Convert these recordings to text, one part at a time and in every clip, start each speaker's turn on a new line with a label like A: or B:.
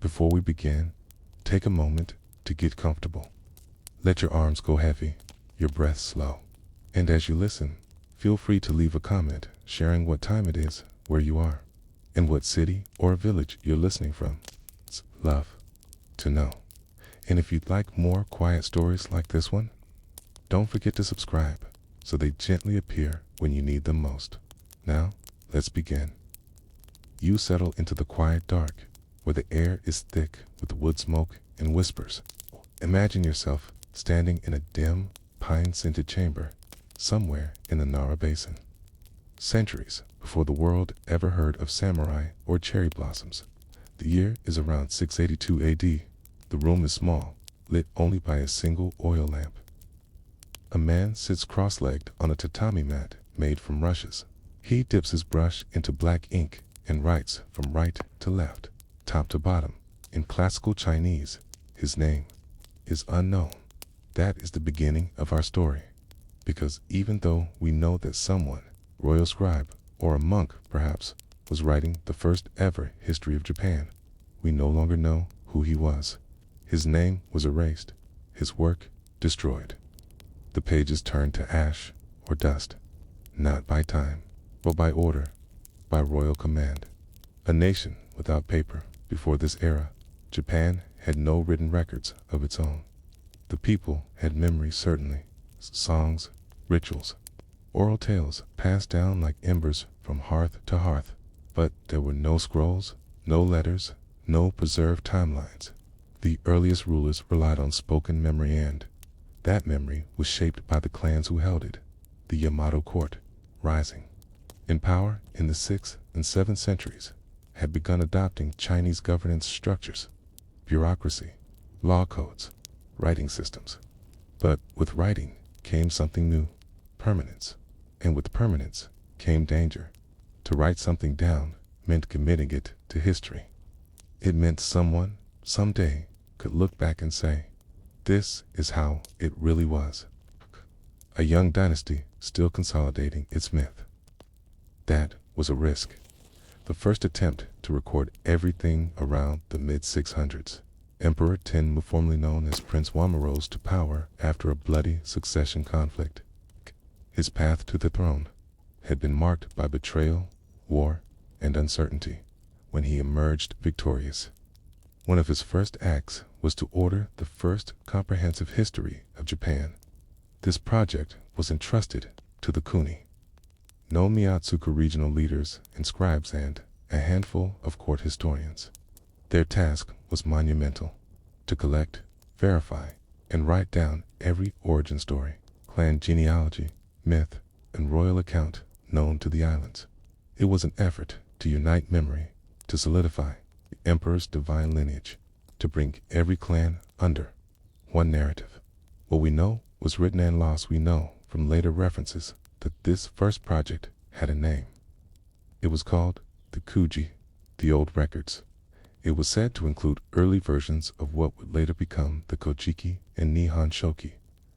A: Before we begin, take a moment to get comfortable. Let your arms go heavy, your breath slow. And as you listen, feel free to leave a comment sharing what time it is, where you are, and what city or village you're listening from. It's love to know. And if you'd like more quiet stories like this one, don't forget to subscribe so they gently appear when you need them most. Now, let's begin. You settle into the quiet dark, where the air is thick with wood smoke and whispers. Imagine yourself standing in a dim, pine-scented chamber somewhere in the Nara Basin. Centuries before the world ever heard of samurai or cherry blossoms. The year is around 682 AD. The room is small, lit only by a single oil lamp. A man sits cross-legged on a tatami mat made from rushes. He dips his brush into black ink and writes from right to left, top to bottom, in classical Chinese. His name is unknown. That is the beginning of our story. Because even though we know that someone, royal scribe, or a monk perhaps, was writing the first ever history of Japan, we no longer know who he was. His name was erased, his work destroyed. The pages turned to ash or dust, not by time, but by order, by royal command. A nation without paper. Before this era, Japan had no written records of its own. The people had memories certainly, songs, rituals, oral tales passed down like embers from hearth to hearth, but there were no scrolls, no letters, no preserved timelines. The earliest rulers relied on spoken memory, and that memory was shaped by the clans who held it. The Yamato court, rising in power in the 6th and 7th centuries, had begun adopting Chinese governance structures, bureaucracy, law codes, writing systems. But with writing came something new, permanence. And with permanence came danger. To write something down meant committing it to history. It meant someone, someday, could look back and say, this is how it really was. A young dynasty still consolidating its myth. That was a risk. The first attempt to record everything around the mid-600s. Emperor Tenmu, formerly known as Prince Wama, rose to power after a bloody succession conflict. His path to the throne had been marked by betrayal, war, and uncertainty. When he emerged victorious, one of his first acts was to order the first comprehensive history of Japan. This project was entrusted to the Kuni, no Miyatsuka regional leaders and scribes, and a handful of court historians. Their task was monumental: to collect, verify, and write down every origin story, clan genealogy, myth, and royal account known to the islands. It was an effort to unite memory, to solidify the emperor's divine lineage, to bring every clan under one narrative. What we know was written and lost. We know from later references that this first project had a name. It was called the Kuji, the Old Records. It was said to include early versions of what would later become the Kojiki and Nihon Shoki,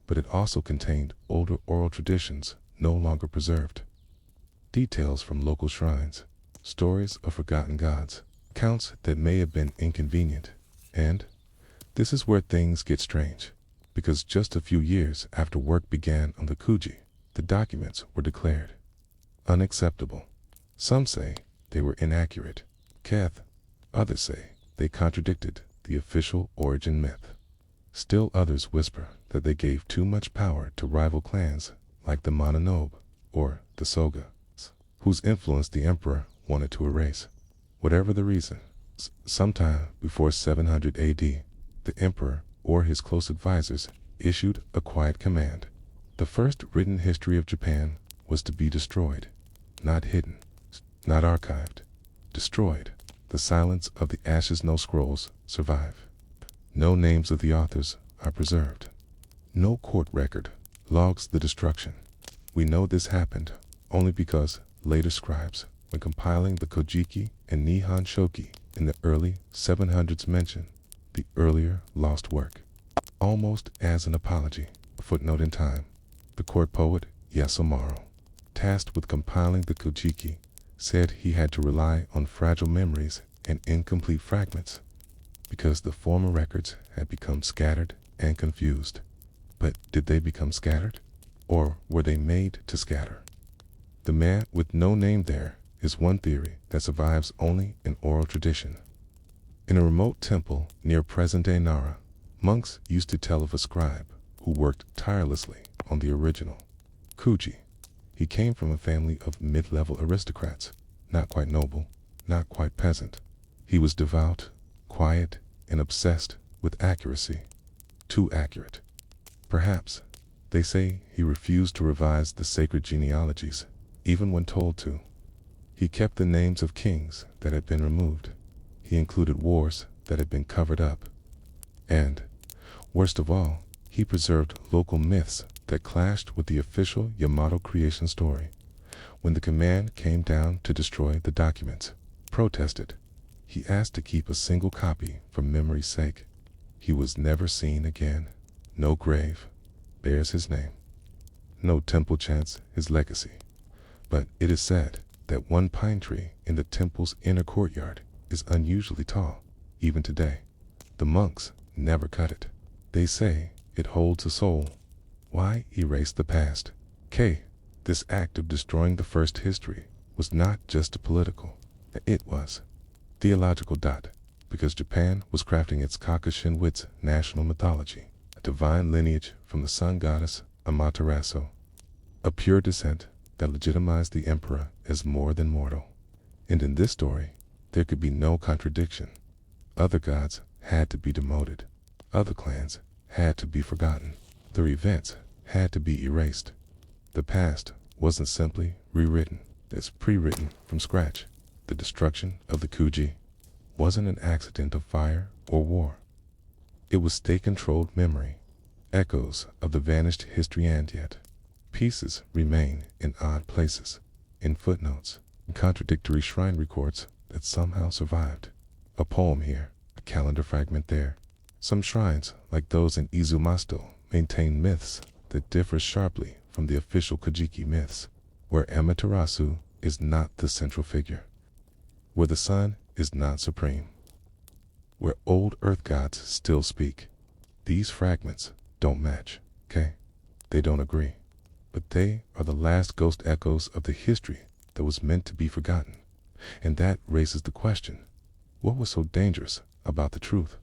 A: but it also contained older oral traditions no longer preserved. Details from local shrines, stories of forgotten gods, accounts that may have been inconvenient. And this is where things get strange, because just a few years after work began on the Kuji, the documents were declared unacceptable. Some say they were inaccurate. Others say they contradicted the official origin myth. Still others whisper that they gave too much power to rival clans like the Mononobe or the Soga, whose influence the emperor wanted to erase. Whatever the reason, sometime before 700 AD, the emperor or his close advisors issued a quiet command. The first written history of Japan was to be destroyed, not hidden, not archived, destroyed. The silence of the ashes, no scrolls survive. No names of the authors are preserved. No court record logs the destruction. We know this happened only because later scribes, when compiling the Kojiki and Nihon Shoki in the early 700s, mention the earlier lost work, almost as an apology. A footnote in time. The court poet Yasumaro, tasked with compiling the Kojiki, said he had to rely on fragile memories and incomplete fragments. because the former records had become scattered and confused. But did they become scattered? Or were they made to scatter? The man with no name there is one theory that survives only in oral tradition. In a remote temple near present-day Nara, monks used to tell of a scribe who worked tirelessly on the original Kuji. He came from a family of mid-level aristocrats, not quite noble, not quite peasant. He was devout, quiet, and obsessed with accuracy. Too accurate. Perhaps, they say, he refused to revise the sacred genealogies, even when told to. He kept the names of kings that had been removed. He included wars that had been covered up. And, worst of all, he preserved local myths that clashed with the official Yamato creation story. When the command came down to destroy the documents, protested, he asked to keep a single copy for memory's sake. He was never seen again. No grave bears his name. No temple chants his legacy. But it is said that one pine tree in the temple's inner courtyard is unusually tall, even today. The monks never cut it. They say it holds a soul. Why erase the past? This act of destroying the first history was not just a political, it was theological. Because Japan was crafting its Kakushinwit's national mythology, a divine lineage from the sun goddess Amaterasu, a pure descent that legitimized the emperor as more than mortal. And in this story, there could be no contradiction. Other gods had to be demoted. Other clans had to be forgotten. Their events had to be erased. The past wasn't simply rewritten, it's pre-written from scratch. The destruction of the Kuji wasn't an accident of fire or war. It was state-controlled memory, echoes of the vanished history, and yet pieces remain in odd places, in footnotes, in contradictory shrine records that somehow survived. A poem here, a calendar fragment there. Some shrines, like those in Izumasto, maintain myths that differ sharply from the official Kojiki myths, where Amaterasu is not the central figure, where the sun is not supreme, where old earth gods still speak. These fragments don't match, They don't agree. But they are the last ghost echoes of the history that was meant to be forgotten. And that raises the question, what was so dangerous about the truth?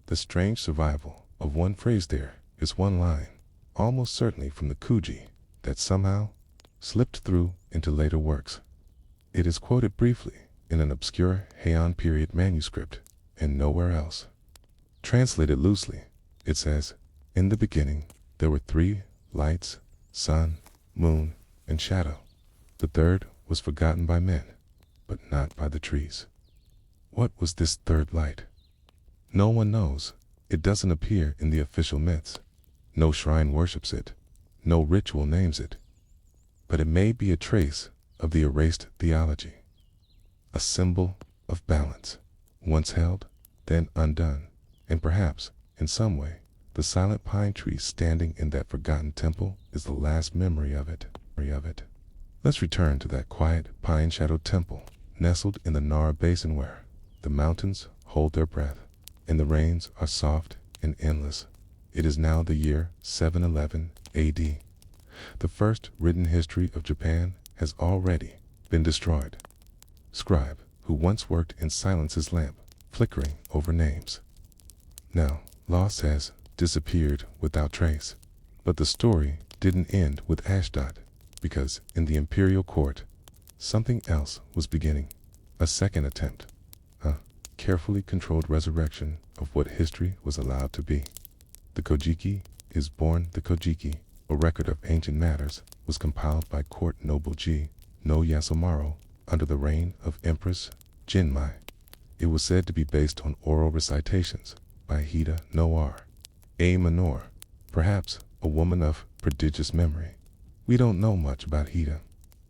A: The strange survival of one phrase there is one line, almost certainly from the Kuji, that somehow slipped through into later works. It is quoted briefly in an obscure Heian period manuscript and nowhere else. Translated loosely, it says, "In the beginning, there were 3 lights, sun, moon, and shadow. The third was forgotten by men, but not by the trees." What was this third light? No one knows. It doesn't appear in the official myths. No shrine worships it. No ritual names it. But it may be a trace of the erased theology. A symbol of balance, once held, then undone. And perhaps, in some way, the silent pine tree standing in that forgotten temple is the last memory of it. Let's return to that quiet pine-shadowed temple, nestled in the Nara Basin, where the mountains hold their breath, and the rains are soft and endless. It is now the year 711 AD. The first written history of Japan has already been destroyed. Scribe, who once worked in silence's lamp, flickering over names, now, law says, disappeared without trace. But the story didn't end with Ashdod, because in the imperial court, something else was beginning. A second attempt, a carefully controlled resurrection of what history was allowed to be. The Kojiki is born. The Kojiki, a record of ancient matters, was compiled by court noble Ji no Yasumaru under the reign of Empress Jinmai. It was said to be based on oral recitations by Hida no R, a Minor, perhaps a woman of prodigious memory. We don't know much about Hida.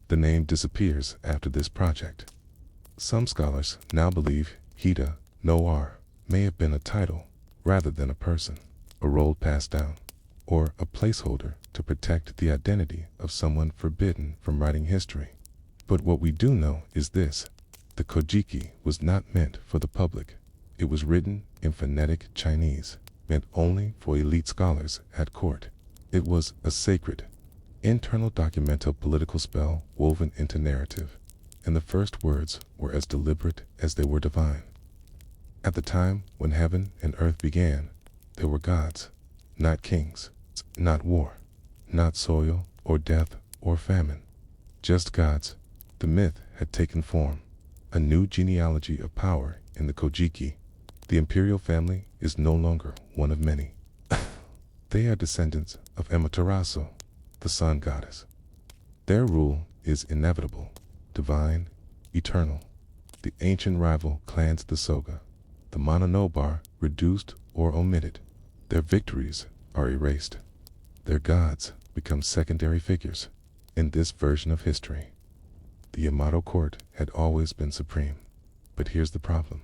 A: The name disappears after this project. Some scholars now believe Hida no R may have been a title rather than a person, a role passed down, or a placeholder to protect the identity of someone forbidden from writing history. But what we do know is this: the Kojiki was not meant for the public. It was written in phonetic Chinese, meant only for elite scholars at court. It was a sacred, internal documental political spell woven into narrative, and the first words were as deliberate as they were divine. At the time when heaven and earth began, there were gods, not kings, not war, not soil or death or famine, just gods. The myth had taken form, a new genealogy of power in the Kojiki. The imperial family is no longer one of many. They are descendants of Amaterasu, the sun goddess. Their rule is inevitable, divine, eternal. The ancient rival clans the Soga, the Mononobar, reduced or omitted. Their victories are erased. Their gods become secondary figures in this version of history. The Yamato court had always been supreme. But here's the problem.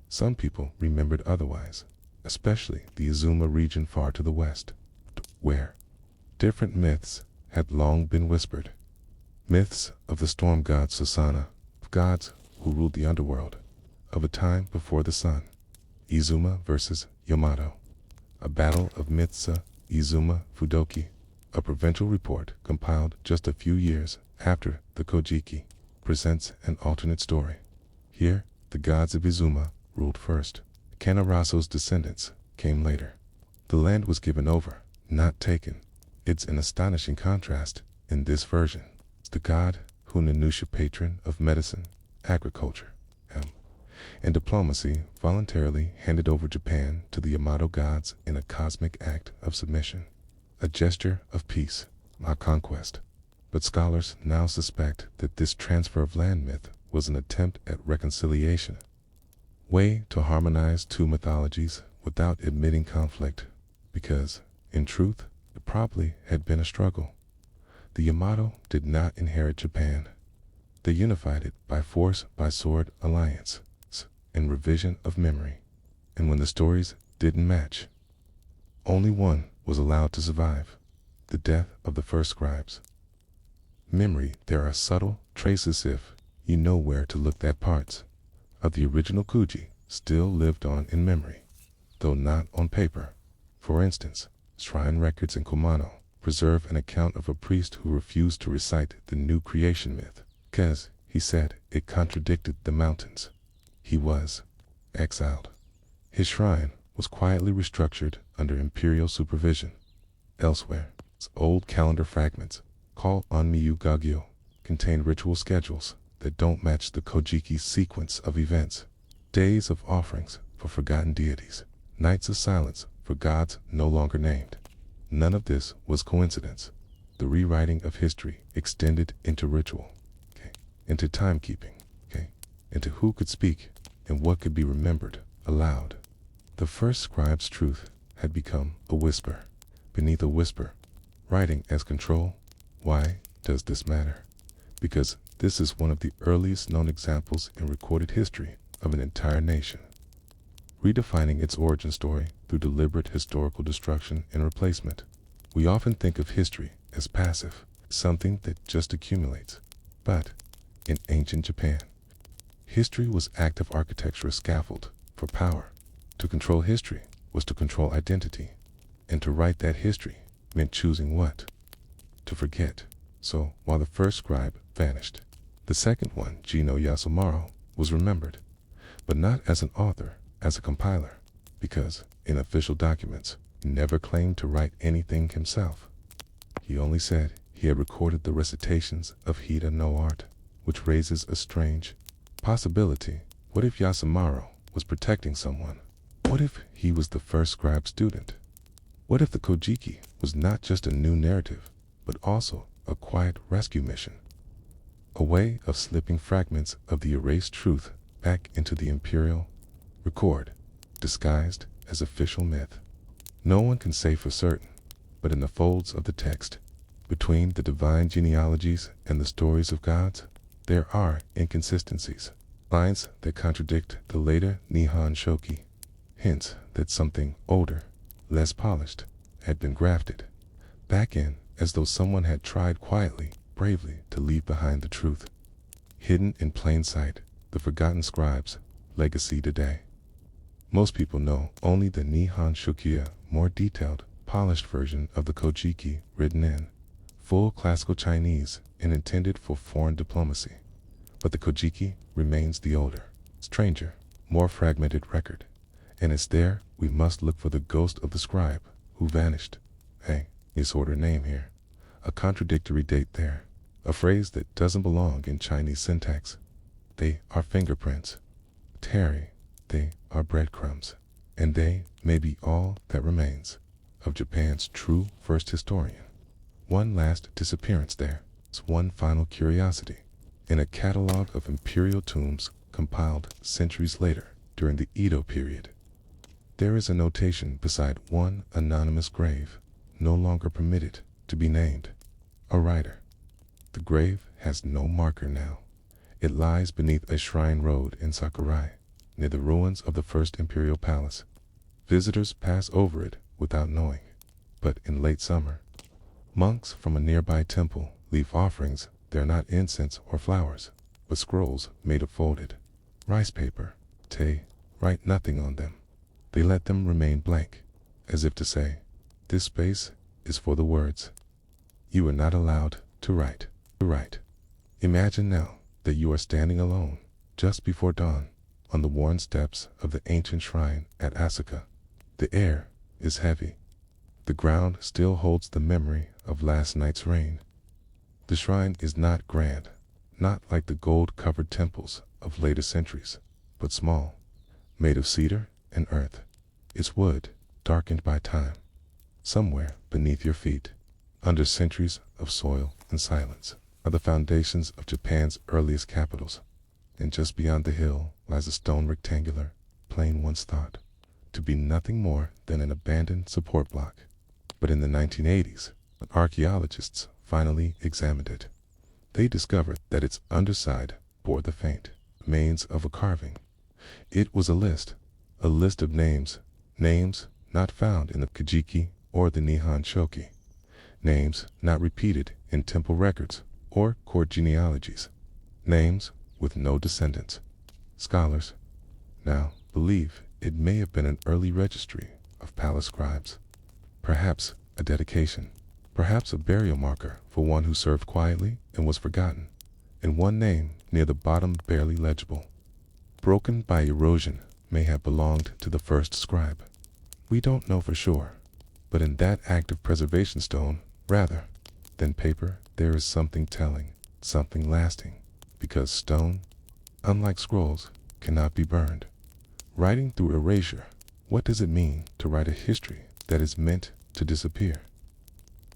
A: Some people remembered otherwise, especially the Izuma region far to the west, where different myths had long been whispered. Myths of the storm god Susanna, of gods who ruled the underworld, of a time before the sun. Izuma versus Yamato. A battle of Mitsa, Izuma, Fudoki. A provincial report compiled just a few years after the Kojiki presents an alternate story. Here, the gods of Izuma ruled first. Kanaraso's descendants came later. The land was given over, not taken. It's an astonishing contrast in this version. The god Hunanusha, patron of medicine, agriculture, and diplomacy, voluntarily handed over Japan to the Yamato gods in a cosmic act of submission. A gesture of peace, not conquest. But scholars now suspect that this transfer of land myth was an attempt at reconciliation, way to harmonize two mythologies without admitting conflict, because, in truth, it probably had been a struggle. The Yamato did not inherit Japan. They unified it by force, by sword alliance, and revision of memory. And when the stories didn't match, only one was allowed to survive: the death of the first scribes. Memory, there are subtle traces, if you know where to look, that parts of the original Kuji still lived on in memory, though not on paper. For instance, shrine records in Kumano preserve an account of a priest who refused to recite the new creation myth, because, he said, it contradicted the mountains. He was exiled. His shrine was quietly restructured under imperial supervision. Elsewhere, old calendar fragments, called Onmiyu Gagyo, contain ritual schedules that don't match the Kojiki's sequence of events. Days of offerings for forgotten deities, nights of silence for gods no longer named. None of this was coincidence. The rewriting of history extended into ritual, into timekeeping, into who could speak and what could be remembered aloud. The first scribe's truth had become a whisper beneath a whisper, writing as control. Why does this matter? Because this is one of the earliest known examples in recorded history of an entire nation redefining its origin story through deliberate historical destruction and replacement. We often think of history as passive, something that just accumulates. But in ancient Japan, history was active architecture, a scaffold for power. To control history was to control identity, and to write that history meant choosing what to forget. So while the first scribe vanished, the second one, Jino Yasumaru, was remembered, but not as an author, as a compiler, because in official documents he never claimed to write anything himself. He only said he had recorded the recitations of Hida no art, which raises a strange possibility. What if Yasumaru was protecting someone? What if he was the first scribe student? What if the Kojiki was not just a new narrative, but also a quiet rescue mission? A way of slipping fragments of the erased truth back into the imperial record, disguised as official myth. No one can say for certain, but in the folds of the text, between the divine genealogies and the stories of gods, there are inconsistencies, lines that contradict the later Nihon Shoki, hints that something older, less polished, had been grafted back in, as though someone had tried quietly, bravely to leave behind the truth. Hidden in plain sight, the forgotten scribe's legacy today. Most people know only the Nihon Shokuya, more detailed, polished version of the Kojiki, written in full classical Chinese and intended for foreign diplomacy. But the Kojiki remains the older, stranger, more fragmented record, and it's there we must look for the ghost of the scribe who vanished. Hey, disorder name here, a contradictory date there, a phrase that doesn't belong in Chinese syntax. They are fingerprints. Terry, they are breadcrumbs, and they may be all that remains of Japan's true first historian. One last disappearance there, one final curiosity, in a catalog of imperial tombs compiled centuries later during the Edo period. There is a notation beside one anonymous grave, no longer permitted to be named. A writer. The grave has no marker now. It lies beneath a shrine road in Sakurai, near the ruins of the first imperial palace. Visitors pass over it without knowing. But in late summer, monks from a nearby temple leave offerings. They're not incense or flowers, but scrolls made of folded rice paper. They write nothing on them. They let them remain blank, as if to say, this space is for the words. You are not allowed to write. Imagine now that you are standing alone, just before dawn, on the worn steps of the ancient shrine at Asuka. The air is heavy. The ground still holds the memory of last night's rain. The shrine is not grand, not like the gold-covered temples of later centuries, but small, made of cedar and earth. Its wood, darkened by time. Somewhere beneath your feet, under centuries of soil and silence, are the foundations of Japan's earliest capitals. And just beyond the hill lies a stone rectangular, plain once thought to be nothing more than an abandoned support block. But in the 1980s, when archaeologists finally examined it, they discovered that its underside bore the faint remains of a carving. It was a list of names not found in the Kojiki or the Nihon Shoki, names not repeated in temple records or court genealogies, names with no descendants. Scholars now believe it may have been an early registry of palace scribes, perhaps a dedication, perhaps a burial marker for one who served quietly and was forgotten, and one name near the bottom barely legible, broken by erosion, may have belonged to the first scribe. We don't know for sure, but in that act of preservation stone, rather than paper, there is something telling, something lasting, because stone, unlike scrolls, cannot be burned. Writing through erasure, what does it mean to write a history that is meant to disappear?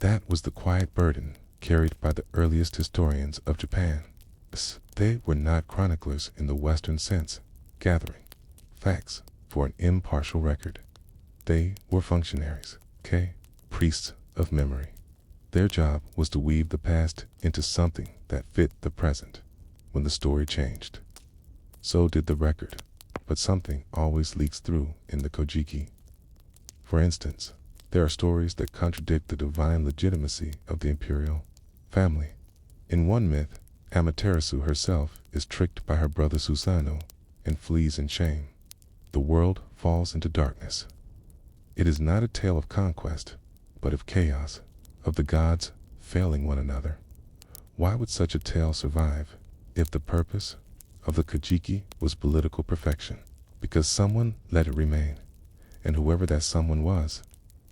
A: That was the quiet burden carried by the earliest historians of Japan. They were not chroniclers in the Western sense, gathering facts for an impartial record. They were functionaries, priests of memory. Their job was to weave the past into something that fit the present when the story changed. So did the record, but something always leaks through in the Kojiki. For instance, there are stories that contradict the divine legitimacy of the imperial family. In one myth, Amaterasu herself is tricked by her brother Susanoo and flees in shame. The world falls into darkness. It is not a tale of conquest, but of chaos, of the gods failing one another. Why would such a tale survive if the purpose of the Kojiki was political perfection? Because someone let it remain, and whoever that someone was,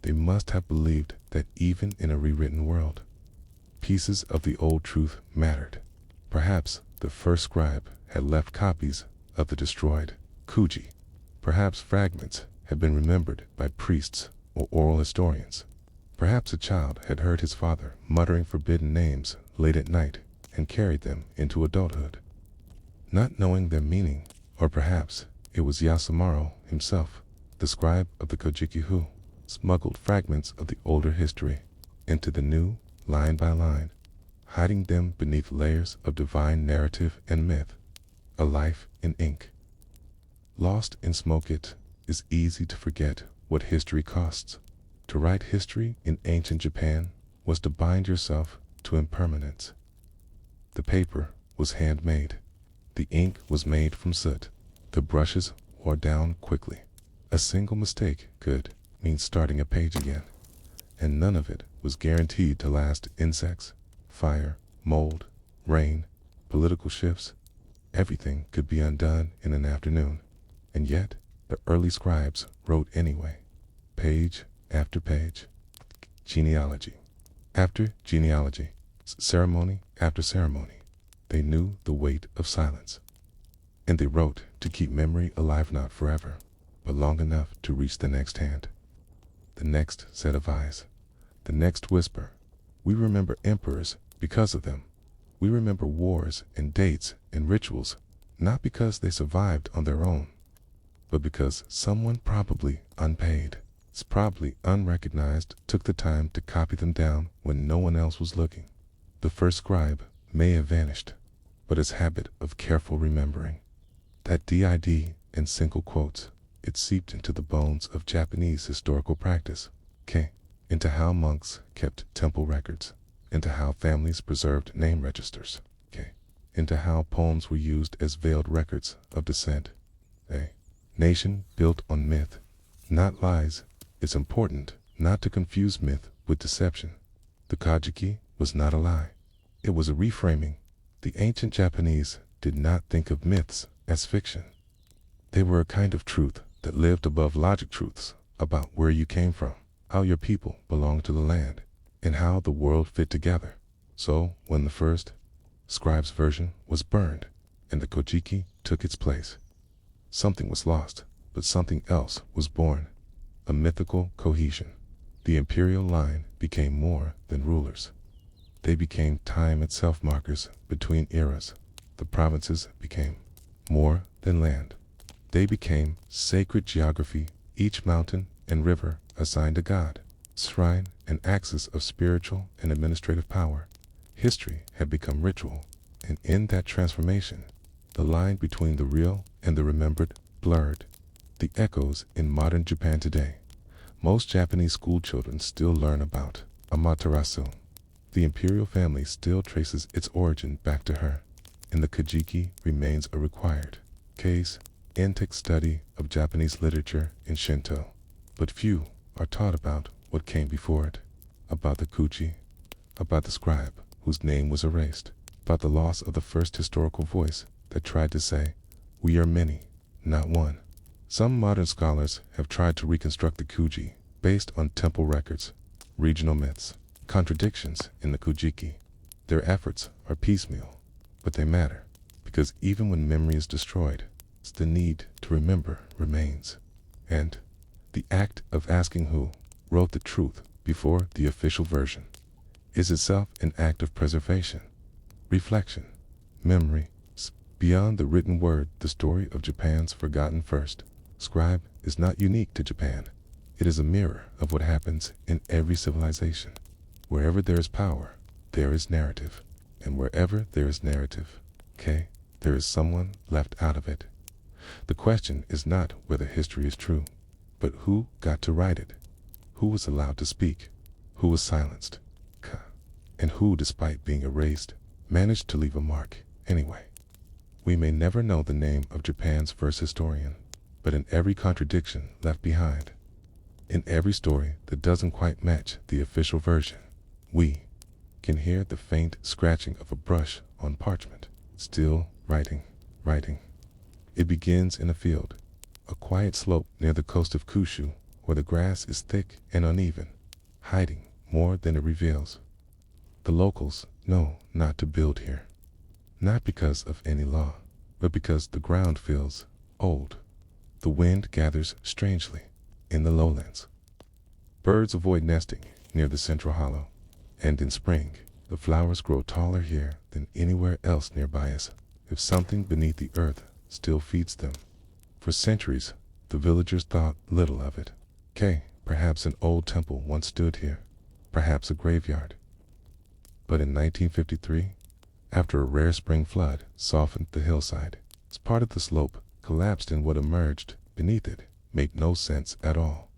A: they must have believed that even in a rewritten world, pieces of the old truth mattered. Perhaps the first scribe had left copies of the destroyed Kuji. Perhaps fragments had been remembered by priests or oral historians. Perhaps a child had heard his father muttering forbidden names late at night and carried them into adulthood, not knowing their meaning. Or perhaps it was Yasumaro himself, the scribe of the Kojiki, who smuggled fragments of the older history into the new, line by line, hiding them beneath layers of divine narrative and myth. A life in ink. Lost in smoke, it is easy to forget what history costs. To write history in ancient Japan was to bind yourself to impermanence. The paper was handmade. The ink was made from soot. The brushes wore down quickly. A single mistake could mean starting a page again, and none of it was guaranteed to last. Insects, fire, mold, rain, political shifts, everything could be undone in an afternoon. And yet, the early scribes wrote anyway, page after page, genealogy after genealogy, ceremony after ceremony. They knew the weight of silence, and they wrote to keep memory alive, not forever, but long enough to reach the next hand, the next set of eyes, the next whisper. We remember emperors because of them. We remember wars and dates and rituals, not because they survived on their own, but because someone, probably unpaid, probably unrecognized, took the time to copy them down when no one else was looking. The first scribe may have vanished, but his habit of careful remembering, that did and single quotes, it seeped into the bones of Japanese historical practice, into how monks kept temple records, into how families preserved name registers, into how poems were used as veiled records of descent. A nation built on myth, not lies. It's important not to confuse myth with deception. The Kojiki was not a lie. It was a reframing. The ancient Japanese did not think of myths as fiction. They were a kind of truth that lived above logic truths about where you came from, how your people belonged to the land, and how the world fit together. So when the first scribe's version was burned and the Kojiki took its place, something was lost, but something else was born, a mythical cohesion. The imperial line became more than rulers. They became time itself, markers between eras. The provinces became more than land. They became sacred geography, each mountain and river assigned a god, shrine, and axis of spiritual and administrative power. History had become ritual, and in that transformation, the line between the real and the remembered blurred. The echoes in modern Japan today. Most Japanese school children still learn about Amaterasu. The imperial family still traces its origin back to her, and the Kojiki remains a required case in-text study of Japanese literature in Shinto. But few are taught about what came before it, about the Kuji, about the scribe whose name was erased, about the loss of the first historical voice that tried to say, "We are many, not one." Some modern scholars have tried to reconstruct the Kuji based on temple records, regional myths, contradictions in the Kojiki. Their efforts are piecemeal, but they matter, because even when memory is destroyed, the need to remember remains. And the act of asking who wrote the truth before the official version is itself an act of preservation, reflection, memory. Beyond the written word, the story of Japan's forgotten first scribe is not unique to Japan. It is a mirror of what happens in every civilization. Wherever there is power, there is narrative. And wherever there is narrative, there is someone left out of it. The question is not whether history is true, but who got to write it, who was allowed to speak, who was silenced, and who, despite being erased, managed to leave a mark anyway. We may never know the name of Japan's first historian, but in every contradiction left behind, in every story that doesn't quite match the official version, we can hear the faint scratching of a brush on parchment, still writing. It begins in a field, a quiet slope near the coast of Kyushu, where the grass is thick and uneven, hiding more than it reveals. The locals know not to build here, not because of any law, but because the ground feels old. The wind gathers strangely in the lowlands. Birds avoid nesting near the central hollow, and in spring, the flowers grow taller here than anywhere else nearby, as if something beneath the earth still feeds them. For centuries, the villagers thought little of it. Perhaps an old temple once stood here, perhaps a graveyard. But in 1953, after a rare spring flood softened the hillside, part of the slope collapsed, and what emerged beneath it made no sense at all.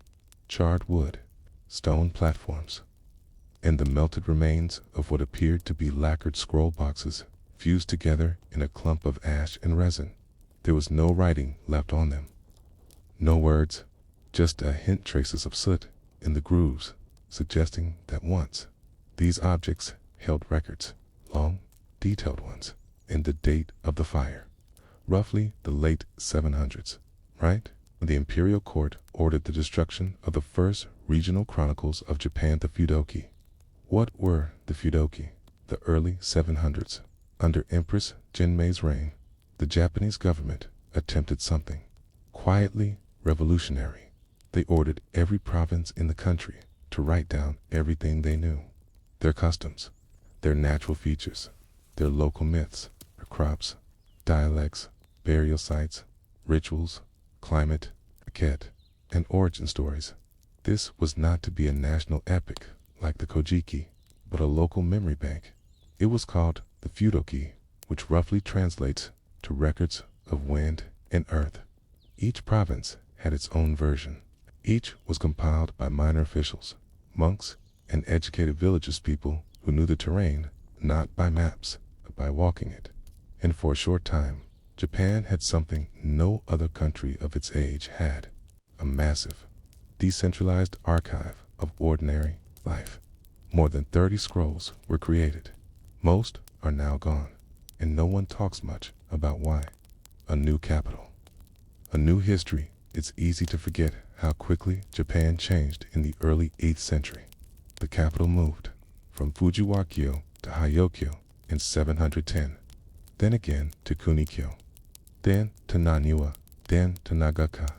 A: Charred wood, stone platforms, and the melted remains of what appeared to be lacquered scroll boxes fused together in a clump of ash and resin. There was no writing left on them. No words, just a hint traces of soot in the grooves, suggesting that once these objects held records, long, detailed ones, in the date of the fire, roughly the late 700s, right? When the imperial court ordered the destruction of the first regional chronicles of Japan, the Fudoki. What were the Fudoki? The early 700s. Under Empress Jinmei's reign, the Japanese government attempted something quietly revolutionary. They ordered every province in the country to write down everything they knew. Their customs, their natural features, their local myths, their crops, dialects, burial sites, rituals, climate, etiquette, and origin stories. This was not to be a national epic like the Kojiki, but a local memory bank. It was called the Fudoki, which roughly translates to records of wind and earth. Each province had its own version. Each was compiled by minor officials, monks, and educated villagers, people who knew the terrain not by maps, but by walking it. And for a short time, Japan had something no other country of its age had: a massive, decentralized archive of ordinary life. More than 30 scrolls were created. Most are now gone, and no one talks much about why. A new capital, a new history. It's easy to forget how quickly Japan changed in the early 8th century. The capital moved from Fujiwara-kyo to Hyokyo in 710, then again to Kunikyo, then to Naniwa, then to Nagaka,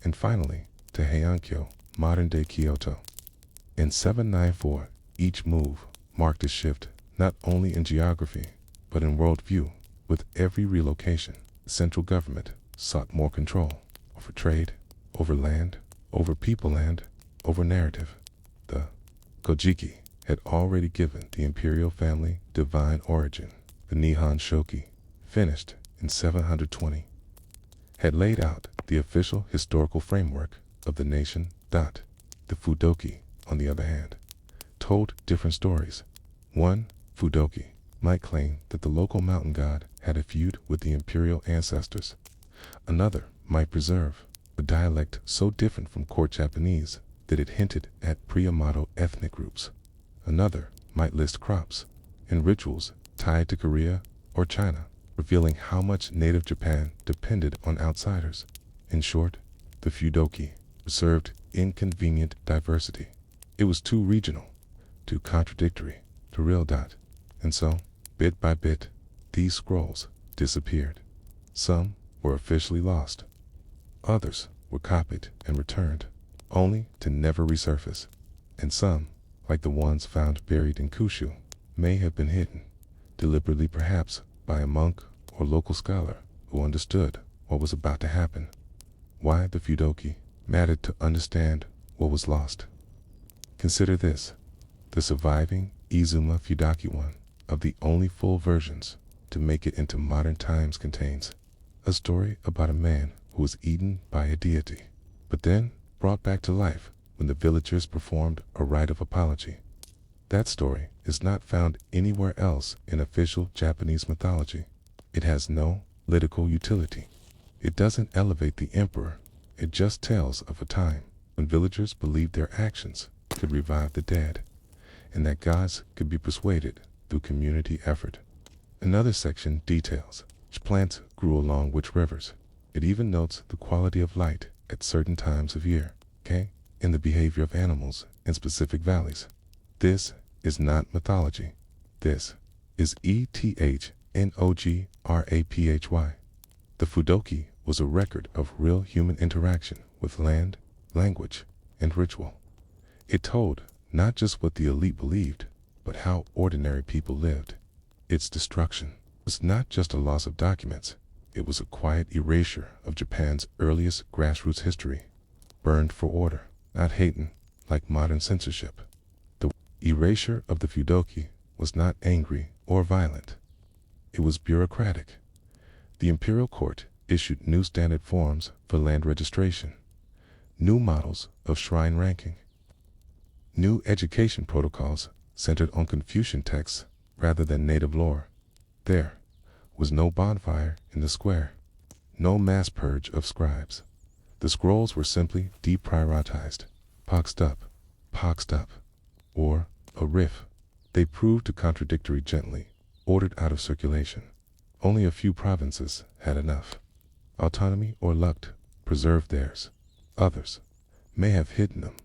A: and finally to Heiankyo, modern-day Kyoto. In 794, each move marked a shift not only in geography, but in worldview. With every relocation, the central government sought more control over trade, over land, over people, and over narrative. The Kojiki had already given the imperial family divine origin. The Nihon Shoki, finished in 720, had laid out the official historical framework of the nation. The Fudoki, on the other hand, told different stories. One Fudoki might claim that the local mountain god had a feud with the imperial ancestors. Another might preserve a dialect so different from court Japanese that it hinted at pre-Yamato ethnic groups. Another might list crops and rituals tied to Korea or China, revealing how much native Japan depended on outsiders. In short, the Fudoki preserved inconvenient diversity. It was too regional, too contradictory to real. And so, bit by bit, these scrolls disappeared. Some were officially lost. Others were copied and returned, only to never resurface. And some, like the ones found buried in Kushu, may have been hidden, deliberately perhaps by a monk or local scholar who understood what was about to happen. Why the Fudoki mattered to understand what was lost. Consider this: the surviving Izuma Fudoki, one of the only full versions to make it into modern times, contains a story about a man who was eaten by a deity, but then brought back to life when the villagers performed a rite of apology. That story is not found anywhere else in official Japanese mythology. It has no political utility. It doesn't elevate the emperor. It just tells of a time when villagers believed their actions could revive the dead, and that gods could be persuaded through community effort. Another section details which plants grew along which rivers. It even notes the quality of light at certain times of year, and the behavior of animals in specific valleys. This is not mythology. This is ethnography. The Fudoki was a record of real human interaction with land, language, and ritual. It told not just what the elite believed, but how ordinary people lived. Its destruction was not just a loss of documents. It was a quiet erasure of Japan's earliest grassroots history, burned for order, not hating like modern censorship. The erasure of the Fudoki was not angry or violent. It was bureaucratic. The imperial court issued new standard forms for land registration, new models of shrine ranking, new education protocols centered on Confucian texts rather than native lore. There was no bonfire in the square, no mass purge of scribes, The scrolls were simply deprioritized, poxed up, or a riff. They proved contradictory gently, ordered out of circulation. Only a few provinces had enough autonomy or luck preserved theirs. Others may have hidden them,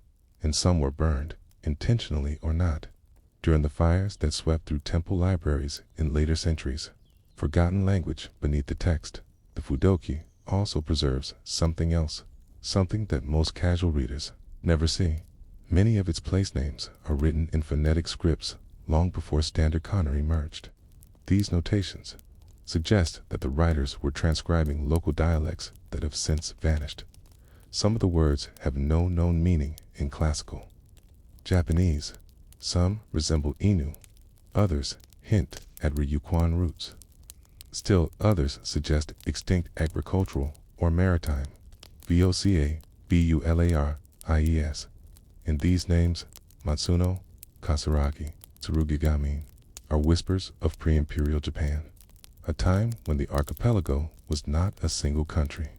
A: and some were burned, intentionally or not, during the fires that swept through temple libraries in later centuries. Forgotten language beneath the text, the Fudoki also preserves something else, something that most casual readers never see. Many of its place names are written in phonetic scripts long before standard kana emerged. These notations suggest that the writers were transcribing local dialects that have since vanished. Some of the words have no known meaning in classical Japanese. Some resemble Inu, others hint at Ryukwon roots. Still others suggest extinct agricultural or maritime Voca, Bularies. In these names, Matsuno, Kasaragi, Tsurugigami, are whispers of pre-imperial Japan, a time when the archipelago was not a single country,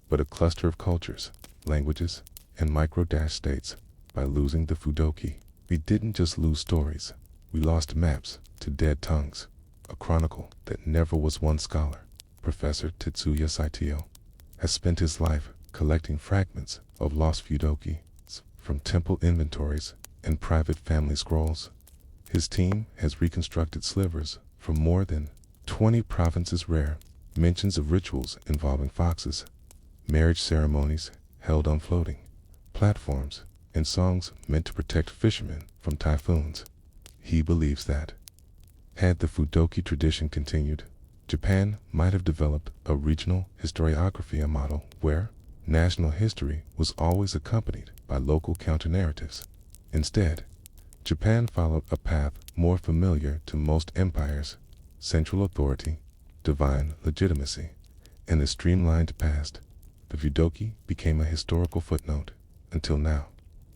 A: but a cluster of cultures, languages, and micro-states. By losing the Fudoki, we didn't just lose stories, we lost maps to dead tongues, a chronicle that never was one scholar. Professor Tetsuya Saitō has spent his life collecting fragments of lost Fudoki from temple inventories and private family scrolls. His team has reconstructed slivers from more than 20 provinces, rare mentions of rituals involving foxes, marriage ceremonies held on floating platforms, and songs meant to protect fishermen from typhoons. He believes that, had the Fudoki tradition continued, Japan might have developed a regional historiography model where national history was always accompanied by local counter-narratives. Instead, Japan followed a path more familiar to most empires: central authority, divine legitimacy, and the streamlined past. The Fudoki became a historical footnote, until now.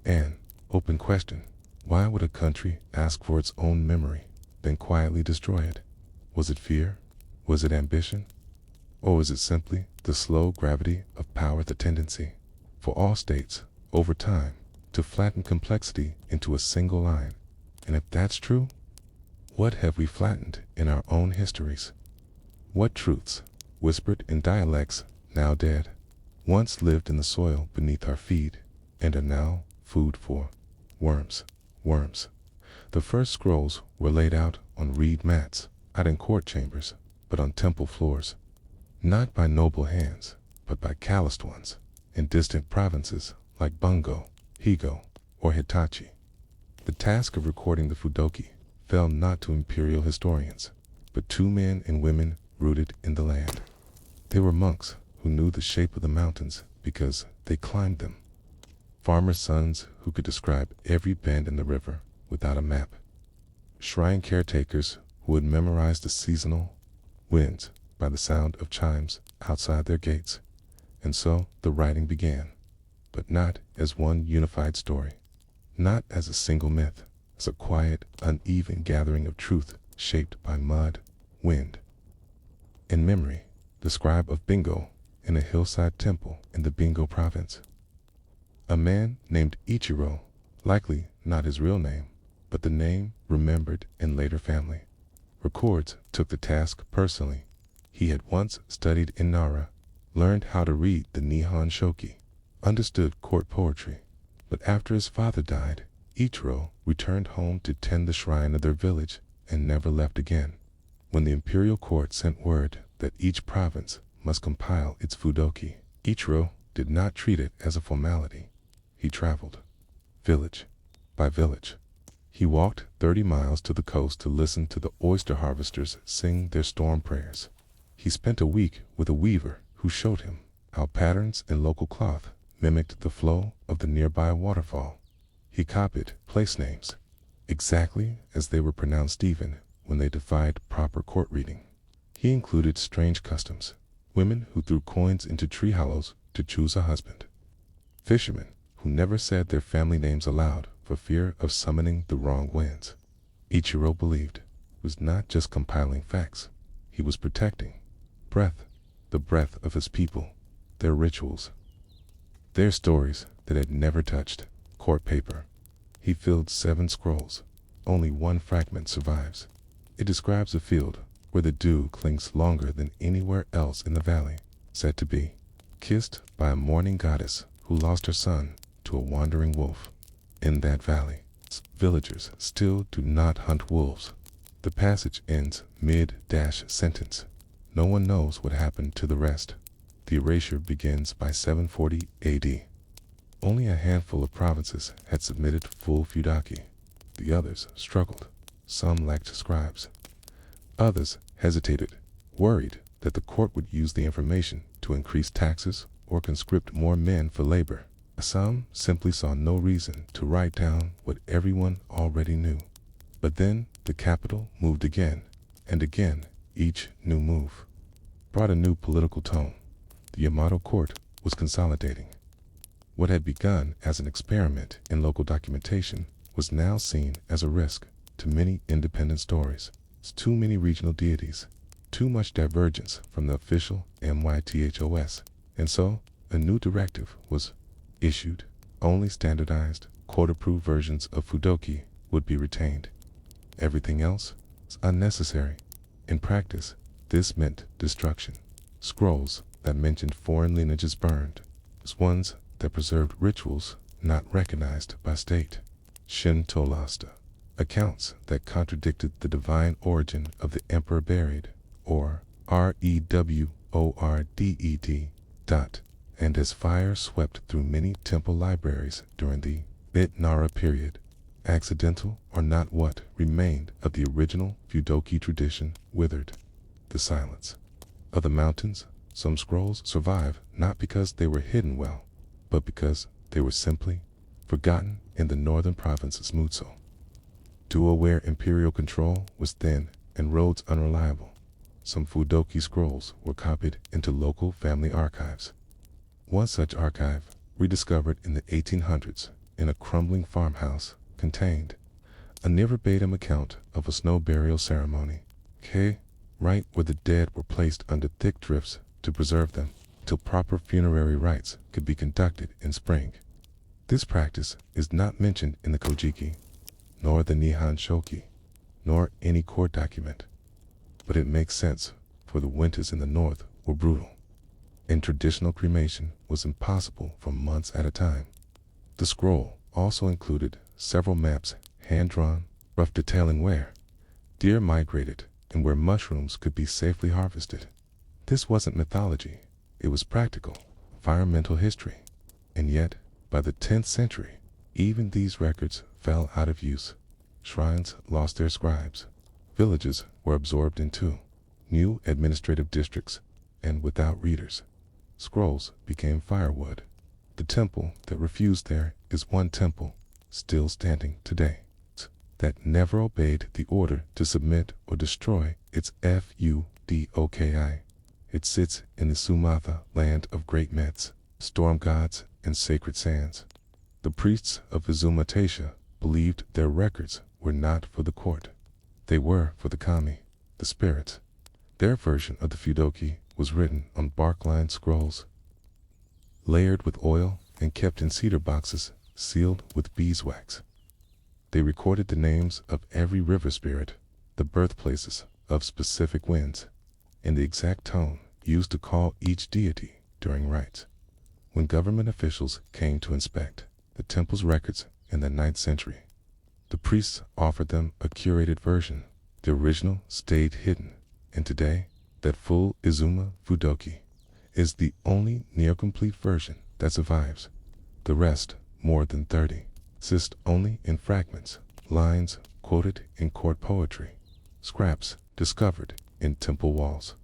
A: An open question: why would a country ask for its own memory, then quietly destroy it? Was it fear? Was it ambition? Or was it simply the slow gravity of power, the tendency for all states, over time, to flatten complexity into a single line? And if that's true, what have we flattened in our own histories? What truths, whispered in dialects now dead, once lived in the soil beneath our feet, and are now food for worms? The first scrolls were laid out on reed mats, not in court chambers, but on temple floors, not by noble hands, but by calloused ones, in distant provinces like Bungo, Higo, or Hitachi. The task of recording the Fudoki fell not to imperial historians, but to men and women rooted in the land. They were monks who knew the shape of the mountains because they climbed them, farmers' sons who could describe every bend in the river without a map, shrine caretakers who had memorized the seasonal winds by the sound of chimes outside their gates. And so the writing began, but not as one unified story, not as a single myth, as a quiet, uneven gathering of truth shaped by mud, wind, and memory. The scribe of Bingo in a hillside temple in the Bingo province, a man named Ichiro, likely not his real name, but the name remembered in later family records, took the task personally. He had once studied in Nara, learned how to read the Nihon Shoki, understood court poetry, but after his father died, Ichiro returned home to tend the shrine of their village and never left again. When the imperial court sent word that each province must compile its Fudoki, Ichiro did not treat it as a formality. He traveled, village by village. He walked 30 miles to the coast to listen to the oyster harvesters sing their storm prayers. He spent a week with a weaver who showed him how patterns in local cloth mimicked the flow of the nearby waterfall. He copied place names exactly as they were pronounced, even when they defied proper court reading. He included strange customs: women who threw coins into tree hollows to choose a husband, fishermen who never said their family names aloud for fear of summoning the wrong winds. Ichiro believed was not just compiling facts, he was protecting the breath of his people, their rituals, They're stories that had never touched court paper. He filled 7 scrolls. Only one fragment survives. It describes a field where the dew clings longer than anywhere else in the valley, said to be kissed by a mourning goddess who lost her son to a wandering wolf. In that valley, villagers still do not hunt wolves. The passage ends mid-sentence. No one knows what happened to the rest. The erasure begins by 740 AD. Only a handful of provinces had submitted full feudaki. The others struggled. Some lacked scribes. Others hesitated, worried that the court would use the information to increase taxes or conscript more men for labor. Some simply saw no reason to write down what everyone already knew. But then the capital moved again, and again. Each new move brought a new political tone. The Yamato court was consolidating. What had begun as an experiment in local documentation was now seen as a risk to many independent stories. Too many regional deities, too much divergence from the official MYTHOS, and so a new directive was issued. Only standardized, court-approved versions of Fudoki would be retained. Everything else is unnecessary. In practice, this meant destruction. Scrolls that mentioned foreign lineages burned, as ones that preserved rituals not recognized by state. Shinto lost accounts that contradicted the divine origin of the emperor buried, or reworded. And as fire swept through many temple libraries during the Mid-Nara period, accidental or not, what remained of the original Fudoki tradition withered. The silence of the mountains. Some scrolls survive not because they were hidden well, but because they were simply forgotten in the northern province's Mutsu. Dual-ware imperial control was thin and roads unreliable. Some Fudoki scrolls were copied into local family archives. One such archive, rediscovered in the 1800s in a crumbling farmhouse, contained a near-verbatim account of a snow burial ceremony, right where the dead were placed under thick drifts to preserve them till proper funerary rites could be conducted in spring. This practice is not mentioned in the Kojiki, nor the Nihon Shoki, nor any court document, but it makes sense, for the winters in the north were brutal, and traditional cremation was impossible for months at a time. The scroll also included several maps, hand-drawn, rough detailing where deer migrated and where mushrooms could be safely harvested. This wasn't mythology, it was practical, environmental history. And yet, by the 10th century, even these records fell out of use. Shrines lost their scribes. Villages were absorbed into new administrative districts, and without readers, scrolls became firewood. The temple that refused there is one temple, still standing today, that never obeyed the order to submit or destroy its Fudoki. It sits in the Sumatha land of great myths, storm gods, and sacred sands. The priests of Izuma Taisha believed their records were not for the court. They were for the kami, the spirits. Their version of the Fudoki was written on bark-lined scrolls, layered with oil and kept in cedar boxes sealed with beeswax. They recorded the names of every river spirit, the birthplaces of specific winds, and the exact tone used to call each deity during rites. When government officials came to inspect the temple's records in the 9th century, the priests offered them a curated version. The original stayed hidden, and today, that full Izuma Fudoki is the only near-complete version that survives. The rest, more than 30, exist only in fragments, lines quoted in court poetry, scraps discovered in temple walls,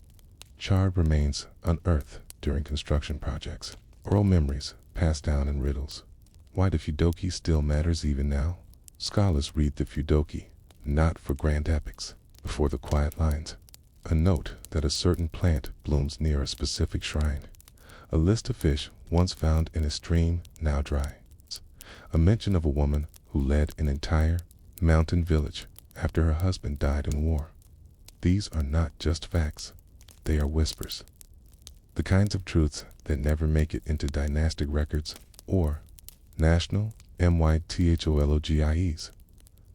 A: charred remains unearthed during construction projects, oral memories passed down in riddles. Why the Fudoki still matters even now? Scholars read the Fudoki not for grand epics, but for the quiet lines. A note that a certain plant blooms near a specific shrine. A list of fish once found in a stream now dry. A mention of a woman who led an entire mountain village after her husband died in war. These are not just facts, they are whispers. the kinds of truths that never make it into dynastic records or national mythologies.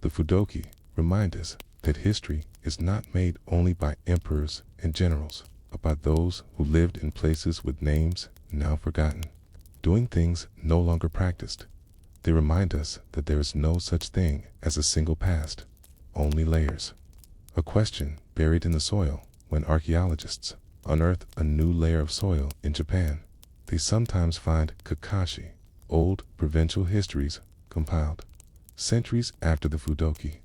A: The Fudoki remind us that history is not made only by emperors and generals, but by those who lived in places with names now forgotten, doing things no longer practiced. They remind us that there is no such thing as a single past, only layers. A question buried in the soil. When archaeologists unearth a new layer of soil in Japan, they sometimes find Kakashi, old provincial histories compiled centuries after the Fudoki,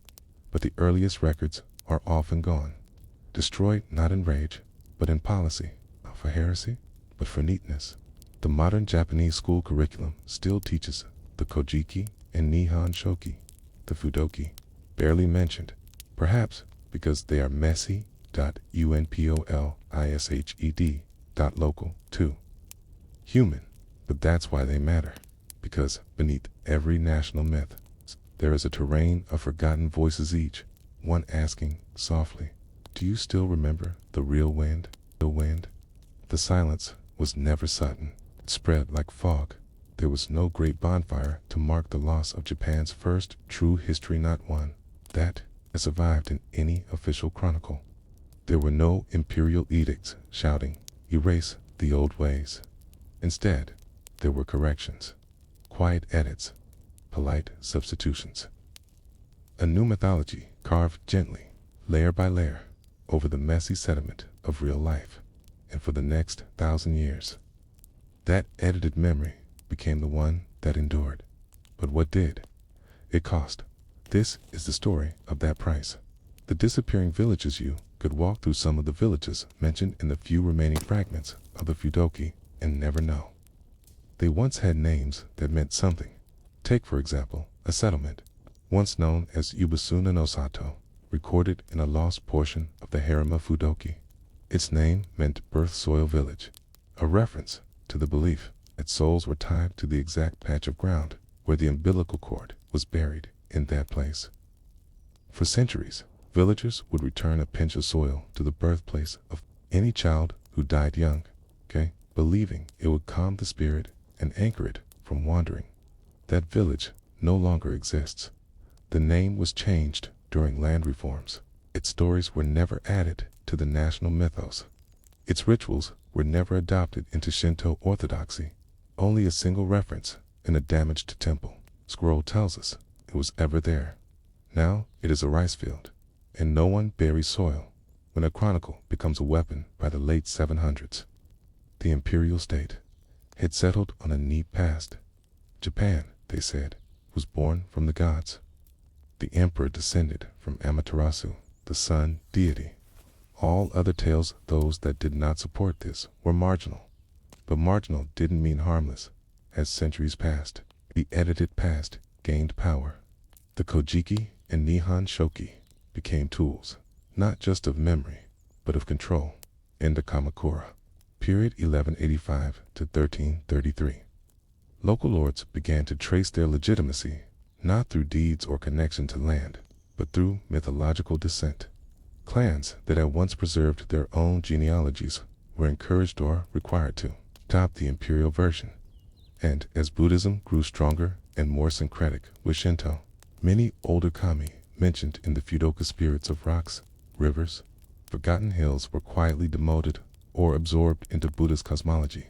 A: but the earliest records are often gone, destroyed not in rage, but in policy, not for heresy, but for neatness. The modern Japanese school curriculum still teaches the Kojiki and Nihon Shoki, the Fudoki, barely mentioned, perhaps because they are messy. Unpolished. Local. Human, but that's why they matter, because beneath every national myth, there is a terrain of forgotten voices, each one asking softly, do you still remember the real wind? The silence was never sudden. It spread like fog. There was no great bonfire to mark the loss of Japan's first true history, not one that has survived in any official chronicle. There were no imperial edicts shouting, erase the old ways. Instead, there were corrections, quiet edits, polite substitutions. A new mythology carved gently, layer by layer, over the messy sediment of real life, and for the next 1,000 years. That edited memory became the one that endured. But what did? It cost. This is the story of that price. The disappearing villages. You could walk through some of the villages mentioned in the few remaining fragments of the Fudoki and never know. They once had names that meant something. Take, for example, a settlement, once known as Ubasuna no Sato, recorded in a lost portion of the Harima Fudoki. Its name meant birth soil village, a reference to the belief that souls were tied to the exact patch of ground where the umbilical cord was buried in that place. For centuries, villagers would return a pinch of soil to the birthplace of any child who died young, believing it would calm the spirit and anchor it from wandering. That village no longer exists. The name was changed during land reforms. Its stories were never added to the national mythos. Its rituals were never adopted into Shinto orthodoxy. Only a single reference in a damaged temple scroll tells us it was ever there. Now it is a rice field, and no one buries soil. When a chronicle becomes a weapon by the late 700s, the imperial state had settled on a neat past. Japan, they said, was born from the gods. The emperor descended from Amaterasu, the sun deity. All other tales, those that did not support this, were marginal. But marginal didn't mean harmless. As centuries passed, the edited past gained power. The Kojiki and Nihon Shoki became tools, not just of memory, but of control. In the Kamakura, period 1185 to 1333. Local lords began to trace their legitimacy, not through deeds or connection to land, but through mythological descent. Clans that had once preserved their own genealogies were encouraged or required to adopt the imperial version. And as Buddhism grew stronger and more syncretic with Shinto, many older kami mentioned in the Fudoka spirits of rocks, rivers, forgotten hills were quietly demoted or absorbed into Buddha's cosmology.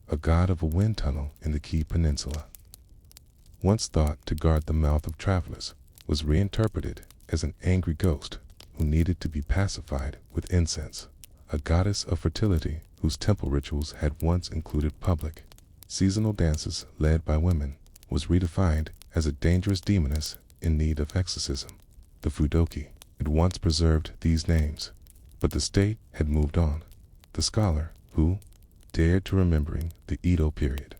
A: A god of a wind tunnel in the Kii Peninsula, once thought to guard the mouth of travelers, was reinterpreted as an angry ghost who needed to be pacified with incense. A goddess of fertility whose temple rituals had once included public, seasonal dances led by women, was redefined as a dangerous demoness in need of exorcism. The Fudoki had once preserved these names, but the state had moved on. The scholar who dared to remembering the Edo period,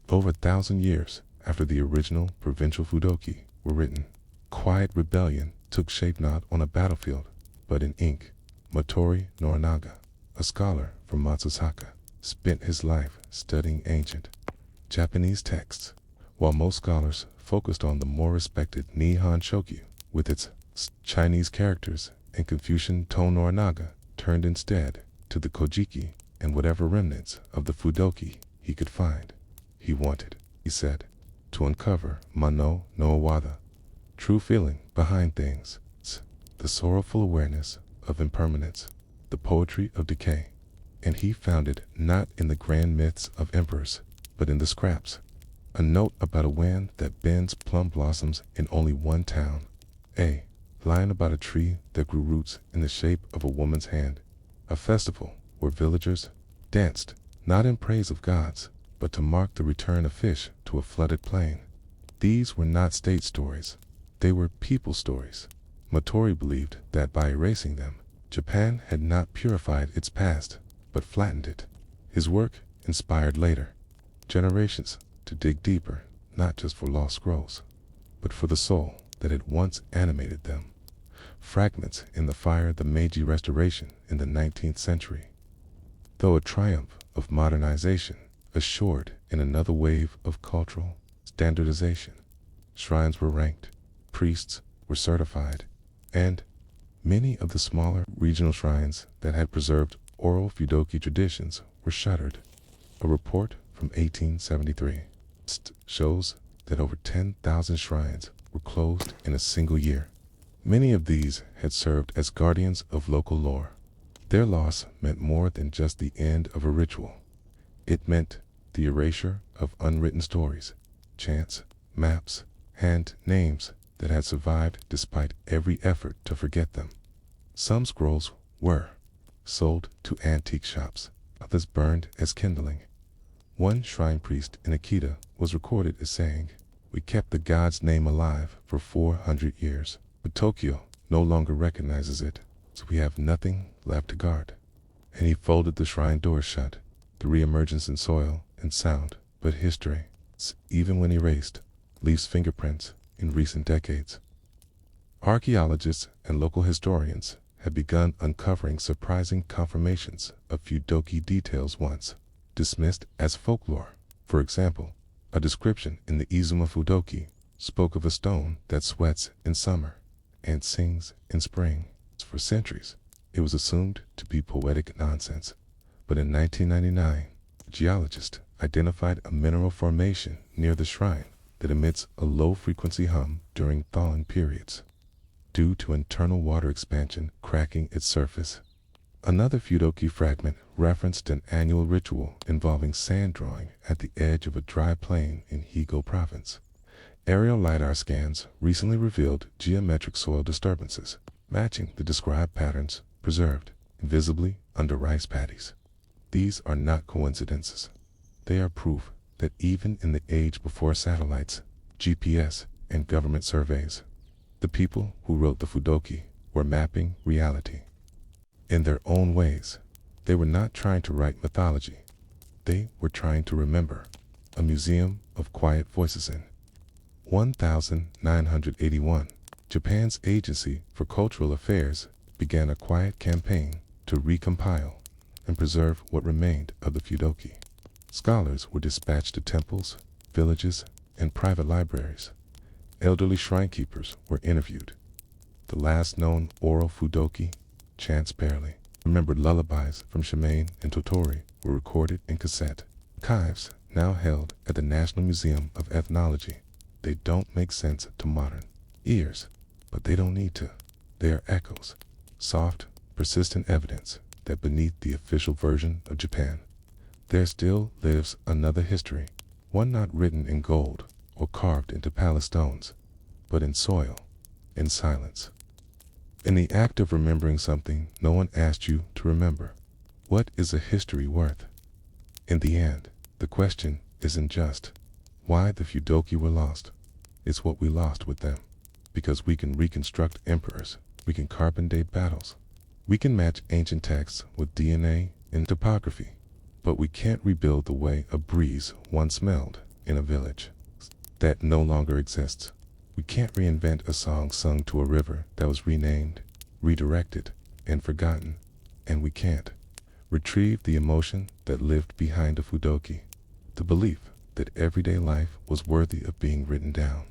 A: over 1,000 years after the original provincial Fudoki were written, quiet rebellion took shape not on a battlefield, but in ink. Motori Norinaga, a scholar from Matsusaka, spent his life studying ancient Japanese texts, while most scholars focused on the more respected Nihon Shokyu with its Chinese characters, and Confucian To Norinaga turned instead to the Kojiki and whatever remnants of the Fudoki he could find. He wanted, he said, to uncover Mano no Awada, true feeling behind things, the sorrowful awareness of impermanence, the poetry of decay. And he found it not in the grand myths of emperors, but in the scraps. A note about a wind that bends plum blossoms in only one town. A line about a tree that grew roots in the shape of a woman's hand. A festival where villagers danced, not in praise of gods, but to mark the return of fish to a flooded plain. These were not state stories. They were people stories. Motori believed that by erasing them, Japan had not purified its past, but flattened it. His work inspired later generations to dig deeper, not just for lost scrolls, but for the soul that had once animated them. Fragments in the fire of the Meiji Restoration in the 19th century. Though a triumph of modernization, assured in another wave of cultural standardization, shrines were ranked, priests were certified, and many of the smaller regional shrines that had preserved oral Fudoki traditions were shuttered. A report from 1873 shows that over 10,000 shrines were closed in a single year. Many of these had served as guardians of local lore. Their loss meant more than just the end of a ritual. It meant the erasure of unwritten stories, chants, maps, and names that had survived despite every effort to forget them. Some scrolls were sold to antique shops, others burned as kindling. One shrine priest in Akita was recorded as saying, "We kept the god's name alive for 400 years, but Tokyo no longer recognizes it, so we have nothing left to guard." And he folded the shrine doors shut, the reemergence in soil and sound, but history, even when erased, leaves fingerprints in recent decades. Archaeologists and local historians have begun uncovering surprising confirmations of Fudoki details once dismissed as folklore. For example, a description in the Izuma Fudoki spoke of a stone that sweats in summer and sings in spring. For centuries, it was assumed to be poetic nonsense. But in 1999, a geologist identified a mineral formation near the shrine that emits a low-frequency hum during thawing periods, due to internal water expansion cracking its surface. Another Fudoki fragment referenced an annual ritual involving sand drawing at the edge of a dry plain in Higo province. Aerial LiDAR scans recently revealed geometric soil disturbances, matching the described patterns preserved invisibly under rice paddies. These are not coincidences. They are proof that even in the age before satellites, GPS, and government surveys, the people who wrote the Fudoki were mapping reality. In their own ways, they were not trying to write mythology. They were trying to remember. A museum of quiet voices in 1981, Japan's Agency for Cultural Affairs began a quiet campaign to recompile and preserve what remained of the Fudoki. Scholars were dispatched to temples, villages, and private libraries. Elderly shrine keepers were interviewed. The last known oral Fudoki, chants barely, remembered lullabies from Shimane and Totori, were recorded in cassette. Archives now held at the National Museum of Ethnology. They don't make sense to modern ears, but they don't need to. They are echoes, soft, persistent evidence that beneath the official version of Japan, there still lives another history, one not written in gold or carved into palace stones, but in soil, in silence. In the act of remembering something no one asked you to remember, what is a history worth? In the end, the question isn't just why the Fudoki were lost. It's what we lost with them. Because we can reconstruct emperors, we can carbon date battles, we can match ancient texts with DNA and topography, but we can't rebuild the way a breeze once smelled in a village that no longer exists. We can't reinvent a song sung to a river that was renamed, redirected, and forgotten. And we can't retrieve the emotion that lived behind a Fudoki, the belief that everyday life was worthy of being written down,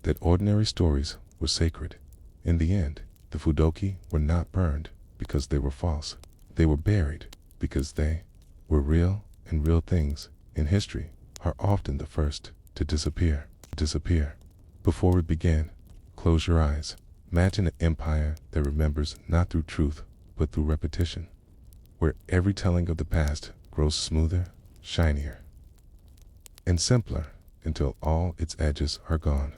A: that ordinary stories were sacred. In the end, the Fudoki were not burned because they were false. They were buried because they were real, and real things in history are often the first to disappear. Before we begin, close your eyes. Imagine an empire that remembers not through truth, but through repetition, where every telling of the past grows smoother, shinier, and simpler until all its edges are gone.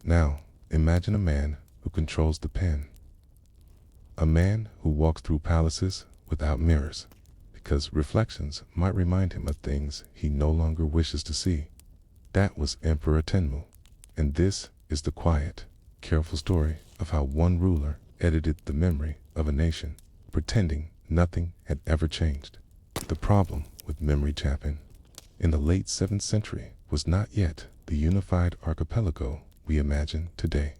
A: Now, imagine a man who controls the pen. A man who walks through palaces without mirrors, because reflections might remind him of things he no longer wishes to see. That was Emperor Tenmu, and this is the quiet, careful story of how one ruler edited the memory of a nation, pretending nothing had ever changed. The problem with memory tapping in the late 7th century was not yet the unified archipelago we imagine today.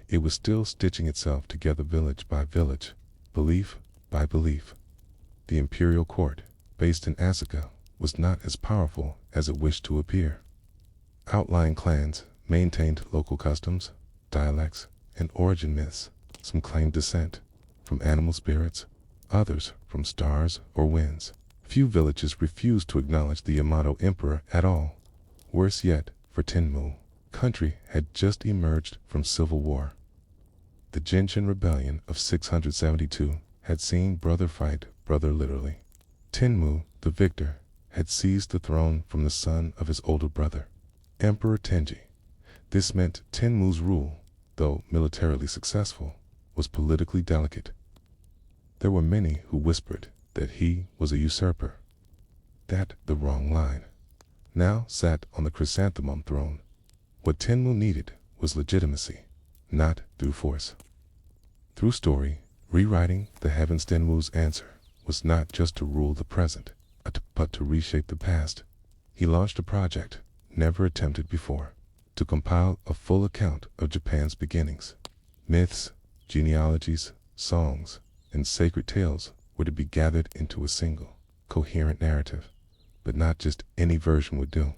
A: It was still stitching itself together village by village, belief by belief. The imperial court, based in Asuka, was not as powerful as it wished to appear. Outlying clans maintained local customs, dialects, and origin myths. Some claimed descent from animal spirits, others from stars or winds. Few villages refused to acknowledge the Yamato emperor at all. Worse yet, for Tenmu, country had just emerged from civil war. The Genshin Rebellion of 672 had seen brother fight brother literally. Tenmu, the victor, had seized the throne from the son of his older brother, Emperor Tenji. This meant Tenmu's rule, though militarily successful, was politically delicate. There were many who whispered that he was a usurper, that the wrong line, now sat on the chrysanthemum throne. What Tenmu needed was legitimacy, not through force. Through story, rewriting the heavens, Tenmu's answer was not just to rule the present, but to reshape the past. He launched a project never attempted before, to compile a full account of Japan's beginnings. Myths, genealogies, songs, and sacred tales were to be gathered into a single, coherent narrative. But not just any version would do.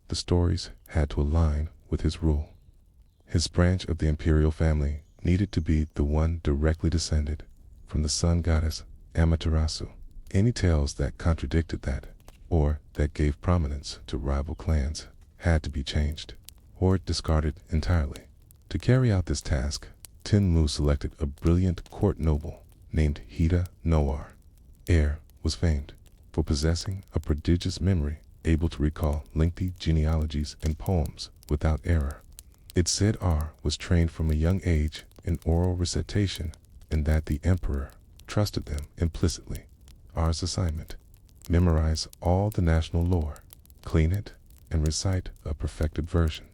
A: The stories had to align with his rule. His branch of the imperial family needed to be the one directly descended from the sun goddess Amaterasu. Any tales that contradicted that, or that gave prominence to rival clans, had to be changed, or discarded entirely. To carry out this task, Tenmu selected a brilliant court noble named Hida Noar. Heir was famed for possessing a prodigious memory, able to recall lengthy genealogies and poems without error. It's said R was trained from a young age in oral recitation, and that the emperor trusted them implicitly. R's assignment: memorize all the national lore, clean it, and recite a perfected version.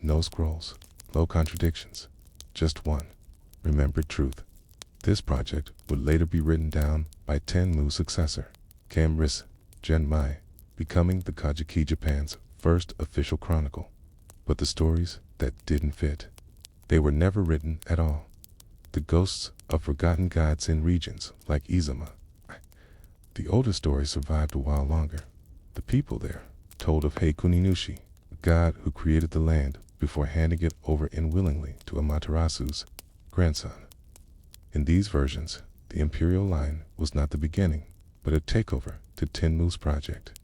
A: No scrolls, no contradictions, just one remembered truth. This project would later be written down by Tenmu's successor, Kamris Genmai, becoming the Kajiki Japan's first official chronicle. But the stories that didn't fit, they were never written at all. The ghosts of forgotten gods in regions like Izuma. The older stories survived a while longer. The people there told of Heikuninushi, a god who created the land before handing it over unwillingly to Amaterasu's grandson. In these versions, the imperial line was not the beginning, but a takeover to Tenmu's project.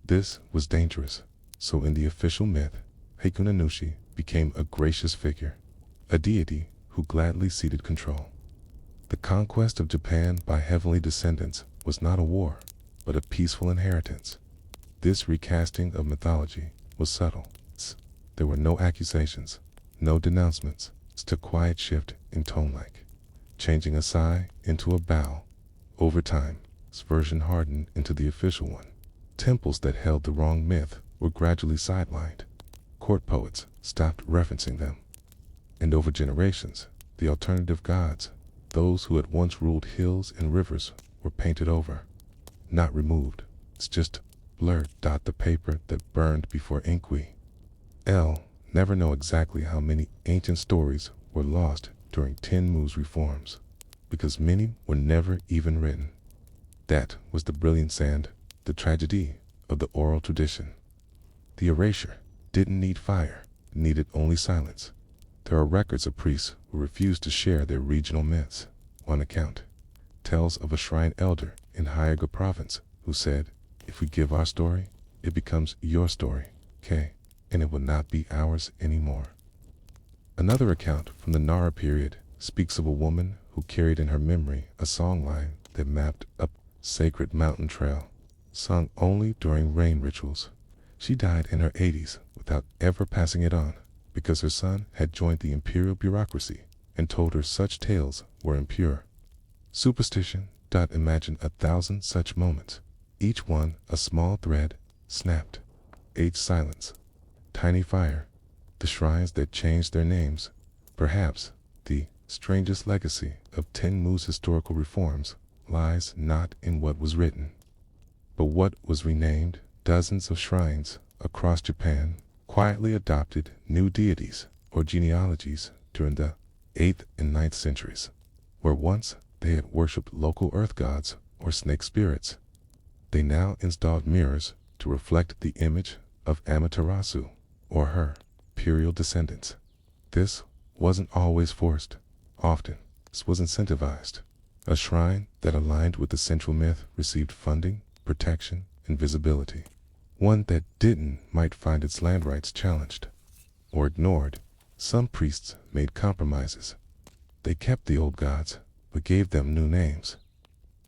A: This was dangerous, so in the official myth, Heikuninushi became a gracious figure, a deity who gladly ceded control. The conquest of Japan by heavenly descendants was not a war, but a peaceful inheritance. This recasting of mythology was subtle. There were no accusations, no denouncements, just a quiet shift in tone, like changing a sigh into a bow. Over time, this version hardened into the official one. Temples that held the wrong myth were gradually sidelined. Court poets stopped referencing them. And over generations, the alternative gods, those who had once ruled hills and rivers, were painted over, not removed. It's just blurred. The paper that burned before ink. We never know exactly how many ancient stories were lost during Tenmu's reforms, because many were never even written. That was the brilliance and the tragedy of the oral tradition. The erasure didn't need fire, it needed only silence. There are records of priests who refused to share their regional myths. One account tells of a shrine elder in Hyega province who said, "If we give our story, it becomes your story, okay? And it will not be ours anymore." Another account from the Nara period speaks of a woman who carried in her memory a songline that mapped a sacred mountain trail, sung only during rain rituals. She died in her 80s without ever passing it on, because her son had joined the imperial bureaucracy and told her such tales were impure. Superstition. Imagine 1,000 such moments, each one a small thread snapped. Age silence. Tiny fire. The shrines that changed their names. Perhaps the strangest legacy of Tenmu's historical reforms lies not in what was written, but what was renamed. Dozens of shrines across Japan quietly adopted new deities or genealogies during the 8th and 9th centuries, where once they had worshipped local earth gods or snake spirits. They now installed mirrors to reflect the image of Amaterasu or her imperial descendants. This wasn't always forced. Often, this was incentivized. A shrine that aligned with the central myth received funding, protection, and visibility. One that didn't might find its land rights challenged or ignored. Some priests made compromises. They kept the old gods, but gave them new names.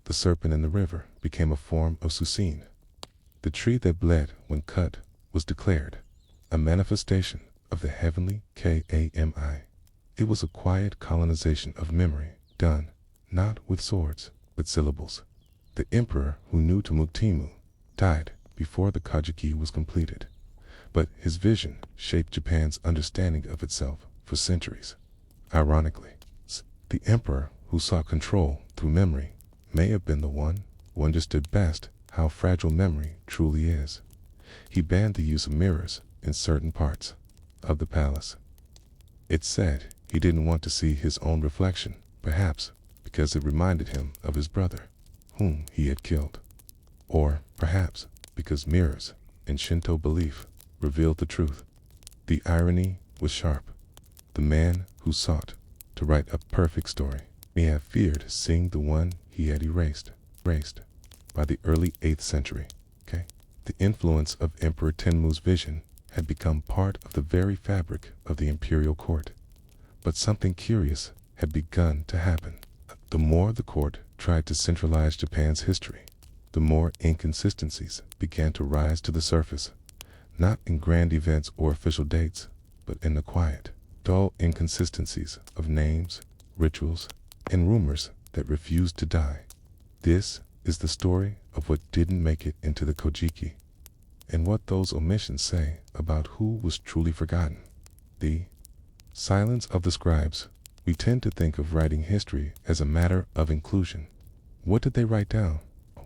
A: The serpent in the river became a form of Susin. The tree that bled when cut was declared a manifestation of the heavenly Kami. It was a quiet colonization of memory, done not with swords, but syllables. The emperor who knew Temujin died before the Kojiki was completed, but his vision shaped Japan's understanding of itself for centuries. Ironically, the emperor who sought control through memory may have been the one who understood best how fragile memory truly is. He banned the use of mirrors in certain parts of the palace. It's said he didn't want to see his own reflection, perhaps because it reminded him of his brother, whom he had killed. Or perhaps because mirrors in Shinto belief revealed the truth. The irony was sharp. The man who sought to write a perfect story may have feared seeing the one he had erased by the early 8th century. The influence of Emperor Tenmu's vision had become part of the very fabric of the imperial court. But something curious had begun to happen. The more the court tried to centralize Japan's history, the more inconsistencies began to rise to the surface, not in grand events or official dates, but in the quiet, dull inconsistencies of names, rituals, and rumors that refused to die. This is the story of what didn't make it into the Kojiki, and what those omissions say about who was truly forgotten. The silence of the scribes. We tend to think of writing history as a matter of inclusion. What did they write down?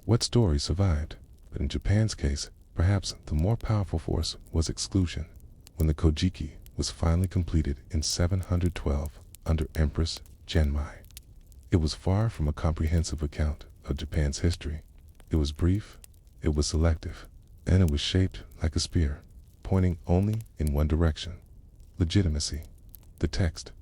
A: What stories survived? But in Japan's case, perhaps the more powerful force was exclusion. When the Kojiki was finally completed in 712 under Empress Genmai, it was far from a comprehensive account of Japan's history. It was brief, it was selective, and it was shaped like a spear, pointing only in one direction: legitimacy. The text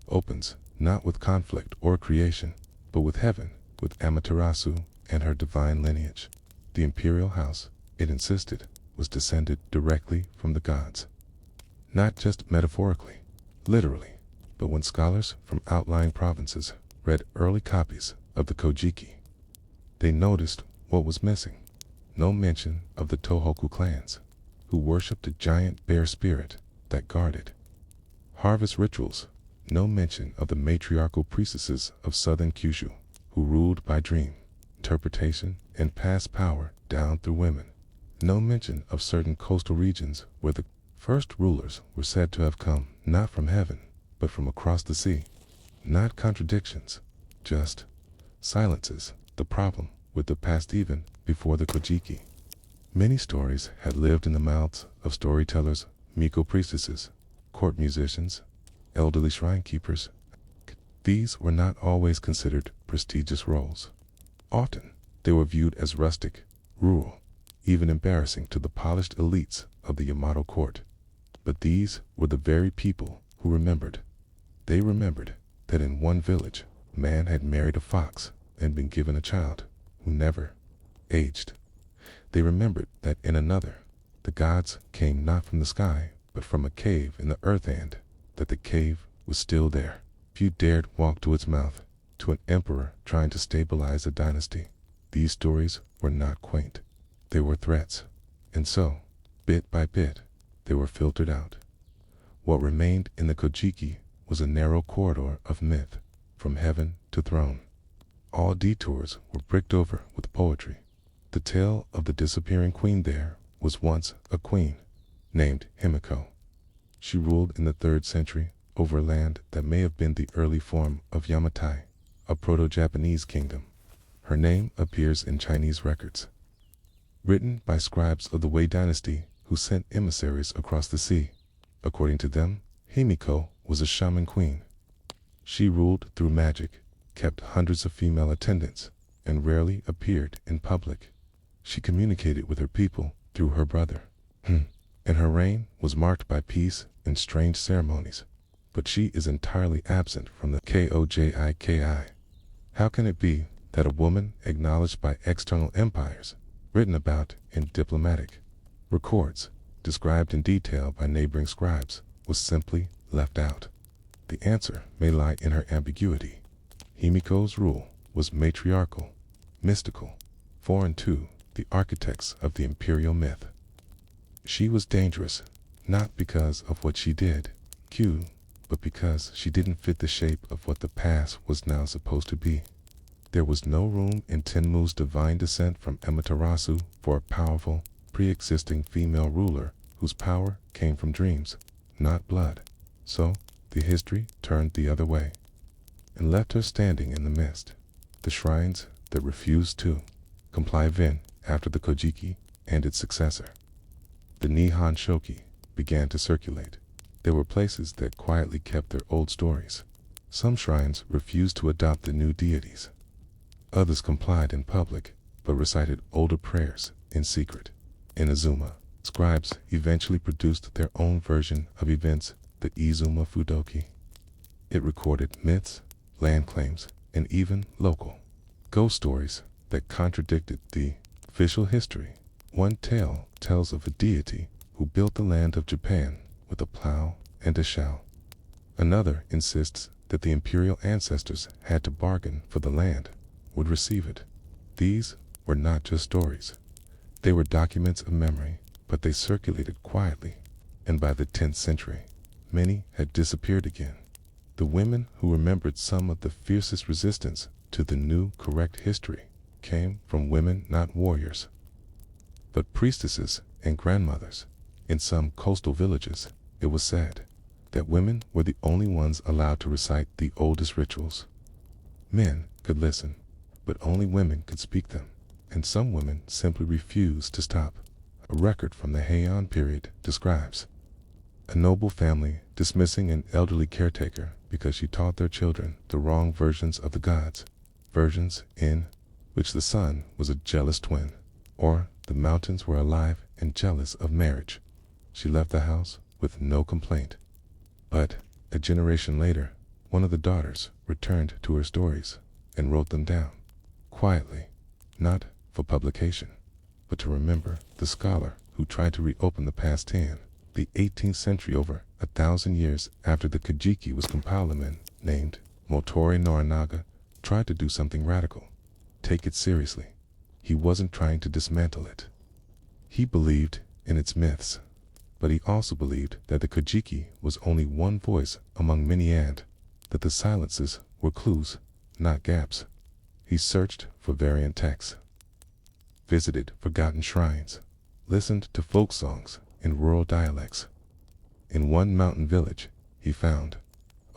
A: opens not with conflict or creation, but with heaven, with Amaterasu and her divine lineage. The imperial house, it insisted, was descended directly from the gods. Not just metaphorically, literally, but when scholars from outlying provinces read early copies of the Kojiki, they noticed what was missing. No mention of the Tohoku clans, who worshipped a giant bear spirit that guarded harvest rituals. No mention of the matriarchal priestesses of southern Kyushu, who ruled by dream, interpretation, and passed power down through women. No mention of certain coastal regions where the first rulers were said to have come not from heaven, but from across the sea. Not contradictions, just silences. The problem with the past even before the Kojiki. Many stories had lived in the mouths of storytellers, Miko priestesses, court musicians, elderly shrine keepers. These were not always considered prestigious roles. Often, they were viewed as rustic, rural, even embarrassing to the polished elites of the Yamato court. But these were the very people who remembered. They remembered that in one village, a man had married a fox and been given a child, who never aged. They remembered that in another, the gods came not from the sky, but from a cave in the earth, and that the cave was still there. Few dared walk to its mouth, to an emperor trying to stabilize a dynasty. These stories were not quaint. They were threats. And so, bit by bit, they were filtered out. What remained in the Kojiki was a narrow corridor of myth, from heaven to throne. All detours were bricked over with poetry. The tale of the disappearing queen there was once a queen, named Himiko. She ruled in the 3rd century over land that may have been the early form of Yamatai, a Proto-Japanese kingdom. Her name appears in Chinese records, written by scribes of the Wei dynasty who sent emissaries across the sea. According to them, Himiko was a shaman queen. She ruled through magic, kept hundreds of female attendants, and rarely appeared in public. She communicated with her people through her brother, and her reign was marked by peace and strange ceremonies. But she is entirely absent from the Kojiki. How can it be that a woman acknowledged by external empires, written about in diplomatic records, described in detail by neighboring scribes, was simply left out? The answer may lie in her ambiguity. Himiko's rule was matriarchal, mystical, foreign to the architects of the imperial myth. She was dangerous, not because of what she did, but because she didn't fit the shape of what the past was now supposed to be. There was no room in Tenmu's divine descent from Amaterasu for a powerful, pre-existing female ruler whose power came from dreams, not blood. So, the history turned the other way and left her standing in the mist. The shrines that refused to comply after the Kojiki and its successor, the Nihon Shoki, began to circulate. There were places that quietly kept their old stories. Some shrines refused to adopt the new deities. Others complied in public, but recited older prayers in secret. In Azuma, scribes eventually produced their own version of events, the Izuma Fudoki. It recorded myths, land claims, and even local ghost stories that contradicted the official history. One tale tells of a deity who built the land of Japan with a plow and a shell. Another insists that the imperial ancestors had to bargain for the land, would receive it. These were not just stories. They were documents of memory, but they circulated quietly, and by the 10th century, many had disappeared again. The women who remembered some of the fiercest resistance to the new correct history came from women not warriors, but priestesses and grandmothers. In some coastal villages, it was said that women were the only ones allowed to recite the oldest rituals. Men could listen, but only women could speak them, and some women simply refused to stop. A record from the Heian period describes a noble family dismissing an elderly caretaker because she taught their children the wrong versions of the gods, versions in which the sun was a jealous twin, or the mountains were alive and jealous of marriage. She left the house with no complaint. But a generation later, one of the daughters returned to her stories and wrote them down, quietly, not for publication, but to remember the scholar who tried to reopen the past 10, the 18th century, over 1,000 years after the Kojiki was compiled. A man named Motori Norinaga tried to do something radical. Take it seriously. He wasn't trying to dismantle it. He believed in its myths, but he also believed that the Kojiki was only one voice among many and that the silences were clues, not gaps. He searched for variant texts, visited forgotten shrines, listened to folk songs in rural dialects. In one mountain village, he found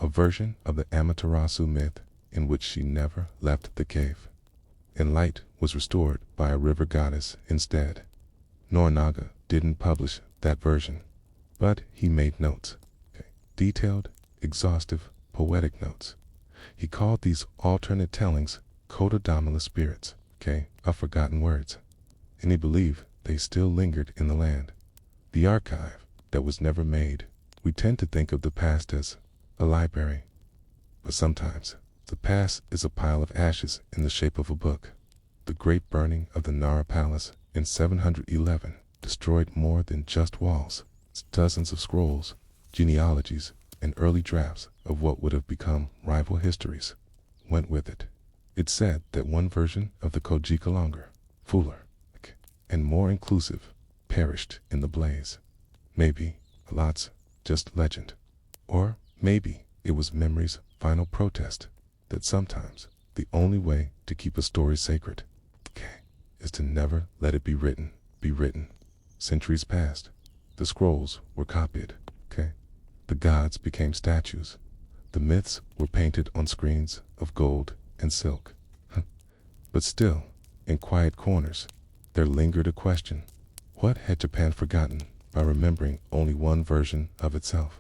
A: a version of the Amaterasu myth in which she never left the cave, and light was restored by a river goddess instead. Norinaga didn't publish that version, but he made notes, detailed, exhaustive, poetic notes. He called these alternate tellings Kododamala spirits, of forgotten words, and he believed they still lingered in the land, the archive that was never made. We tend to think of the past as a library, but sometimes the past is a pile of ashes in the shape of a book. The great burning of the Nara Palace in 711 destroyed more than just walls. Dozens of scrolls, genealogies, and early drafts of what would have become rival histories went with it. It's said that one version of the Kojika, longer, fuller, and more inclusive, perished in the blaze. Maybe lots just legend. Or maybe it was memory's final protest that sometimes the only way to keep a story sacred is to never let it be written. Centuries passed. The scrolls were copied. The gods became statues. The myths were painted on screens of gold and silk. But still, in quiet corners, there lingered a question. What had Japan forgotten by remembering only one version of itself?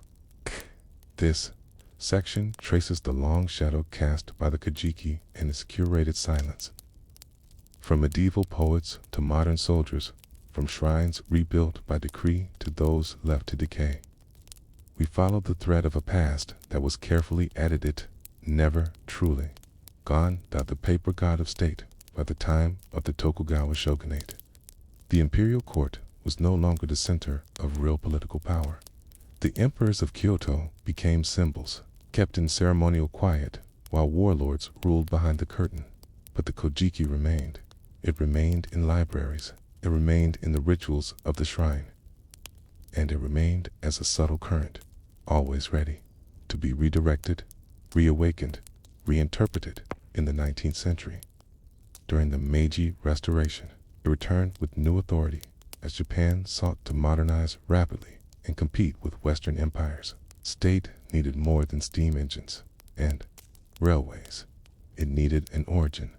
A: This section traces the long shadow cast by the Kojiki and its curated silence. From medieval poets to modern soldiers, from shrines rebuilt by decree to those left to decay, we follow the thread of a past that was carefully edited, never truly gone without the paper god of state by the time of the Tokugawa shogunate. The imperial court was no longer the center of real political power. The emperors of Kyoto became symbols, kept in ceremonial quiet, while warlords ruled behind the curtain. But the Kojiki remained. It remained in libraries. It remained in the rituals of the shrine. And it remained as a subtle current, always ready to be redirected, reawakened, reinterpreted. In the 19th century, during the Meiji Restoration, it returned with new authority as Japan sought to modernize rapidly and compete with Western empires. State needed more than steam engines and railways. It needed an origin,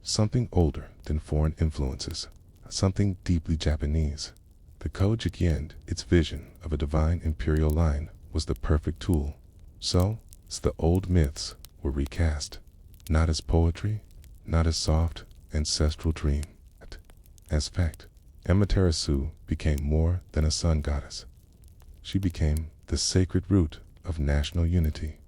A: something older than foreign influences, something deeply Japanese. The Kojiki, its vision of a divine imperial line, was the perfect tool. So, the old myths were recast, not as poetry, not as soft, ancestral dream, but as fact. Amaterasu became more than a sun goddess. She became the sacred root of national unity.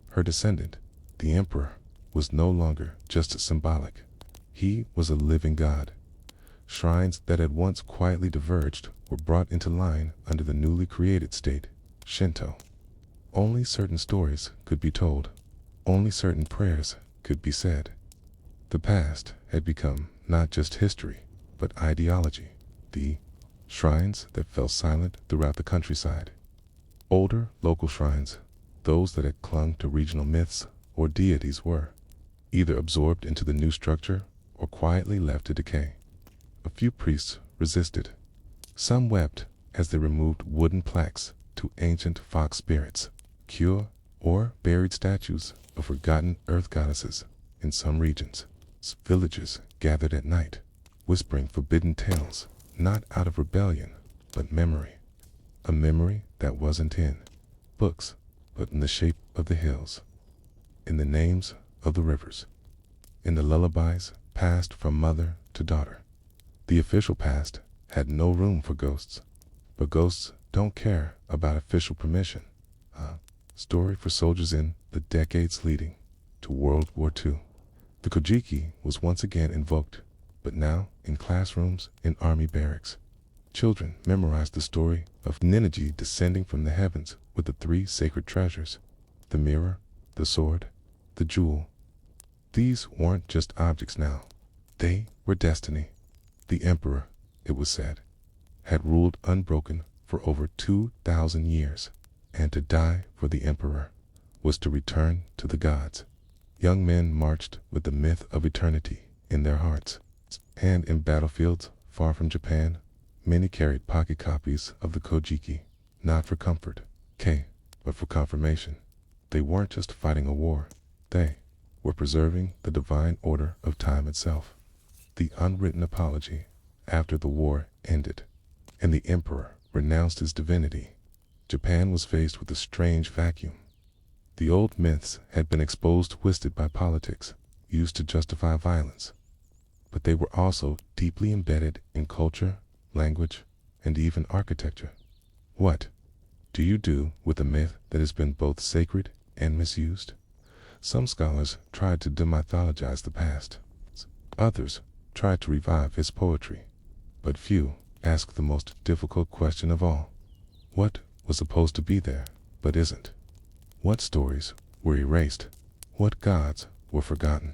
A: Her descendant, the emperor, was no longer just symbolic. He was a living god. Shrines that had once quietly diverged were brought into line under the newly created state, Shinto. Only certain stories could be told. Only certain prayers could be said. The past had become not just history, but ideology. The shrines that fell silent throughout the countryside. Older local shrines, those that had clung to regional myths or deities, were either absorbed into the new structure or quietly left to decay. A few priests resisted. Some wept as they removed wooden plaques to ancient fox spirits, cure or buried statues of forgotten earth goddesses. In some regions, villagers gathered at night, whispering forbidden tales, not out of rebellion, but memory. A memory that wasn't in books, but in the shape of the hills, in the names of the rivers, in the lullabies passed from mother to daughter. The official past had no room for ghosts, but ghosts don't care about official permission. A story for soldiers in the decades leading to World War II. The Kojiki was once again invoked, but now in classrooms in army barracks. Children memorized the story of Ninigi descending from the heavens with the three sacred treasures: the mirror, the sword, the jewel. These weren't just objects now. They were destiny. The emperor, it was said, had ruled unbroken for over 2,000 years, and to die for the emperor was to return to the gods. Young men marched with the myth of eternity in their hearts, and in battlefields far from Japan, many carried pocket copies of the Kojiki, not for comfort, but for confirmation. They weren't just fighting a war, they were preserving the divine order of time itself. The unwritten apology after the war ended, and the emperor renounced his divinity. Japan was faced with a strange vacuum. The old myths had been exposed, twisted by politics, used to justify violence. But they were also deeply embedded in culture, language, and even architecture. What do you do with a myth that has been both sacred and misused? Some scholars tried to demythologize the past. Others tried to revive his poetry, but few asked the most difficult question of all. What was supposed to be there, but isn't? What stories were erased? What gods were forgotten?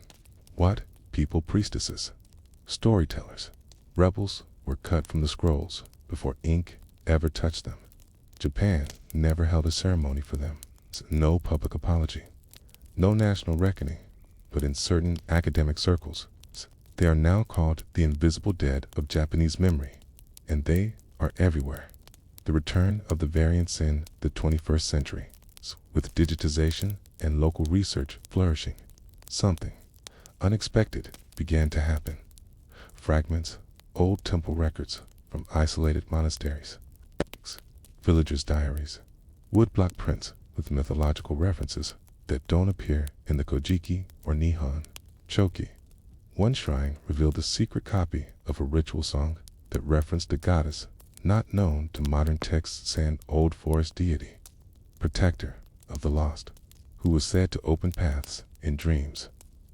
A: What people priestesses, storytellers, rebels were cut from the scrolls before ink ever touched them? Japan never held a ceremony for them. No public apology. No national reckoning. But in certain academic circles, they are now called the invisible dead of Japanese memory, and they are everywhere. The return of the variants in the 21st century, with digitization and local research flourishing, something unexpected began to happen. Fragments, old temple records from isolated monasteries, villagers' diaries, woodblock prints with mythological references that don't appear in the Kojiki or Nihon Choki. One shrine revealed a secret copy of a ritual song that referenced a goddess not known to modern texts and old forest deity, protector of the lost, who was said to open paths in dreams.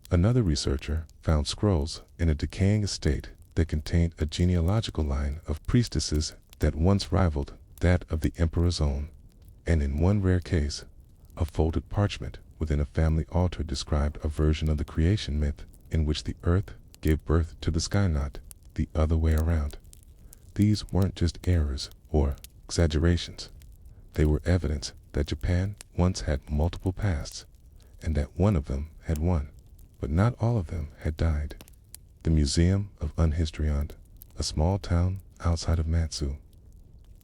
A: Another researcher found scrolls in a decaying estate that contained a genealogical line of priestesses that once rivaled that of the emperor's own, and in one rare case, a folded parchment within a family altar described a version of the creation myth in which the earth gave birth to the sky, not the other way around. These weren't just errors or exaggerations. They were evidence that Japan once had multiple pasts, and that one of them had won, but not all of them had died. The Museum of Unhistory, a small town outside of Matsu.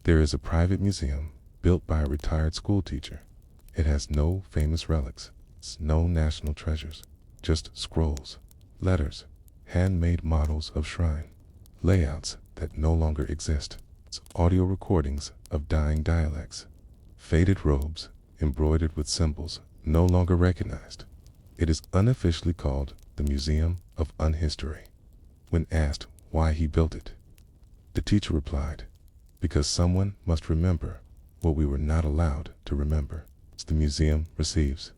A: There is a private museum built by a retired school teacher. It has no famous relics, no national treasures, just scrolls, letters, handmade models of shrine, layouts that no longer exist, audio recordings of dying dialects, faded robes embroidered with symbols no longer recognized. It is unofficially called the Museum of Unhistory. When asked why he built it, the teacher replied, "Because someone must remember what we were not allowed to remember." The museum receives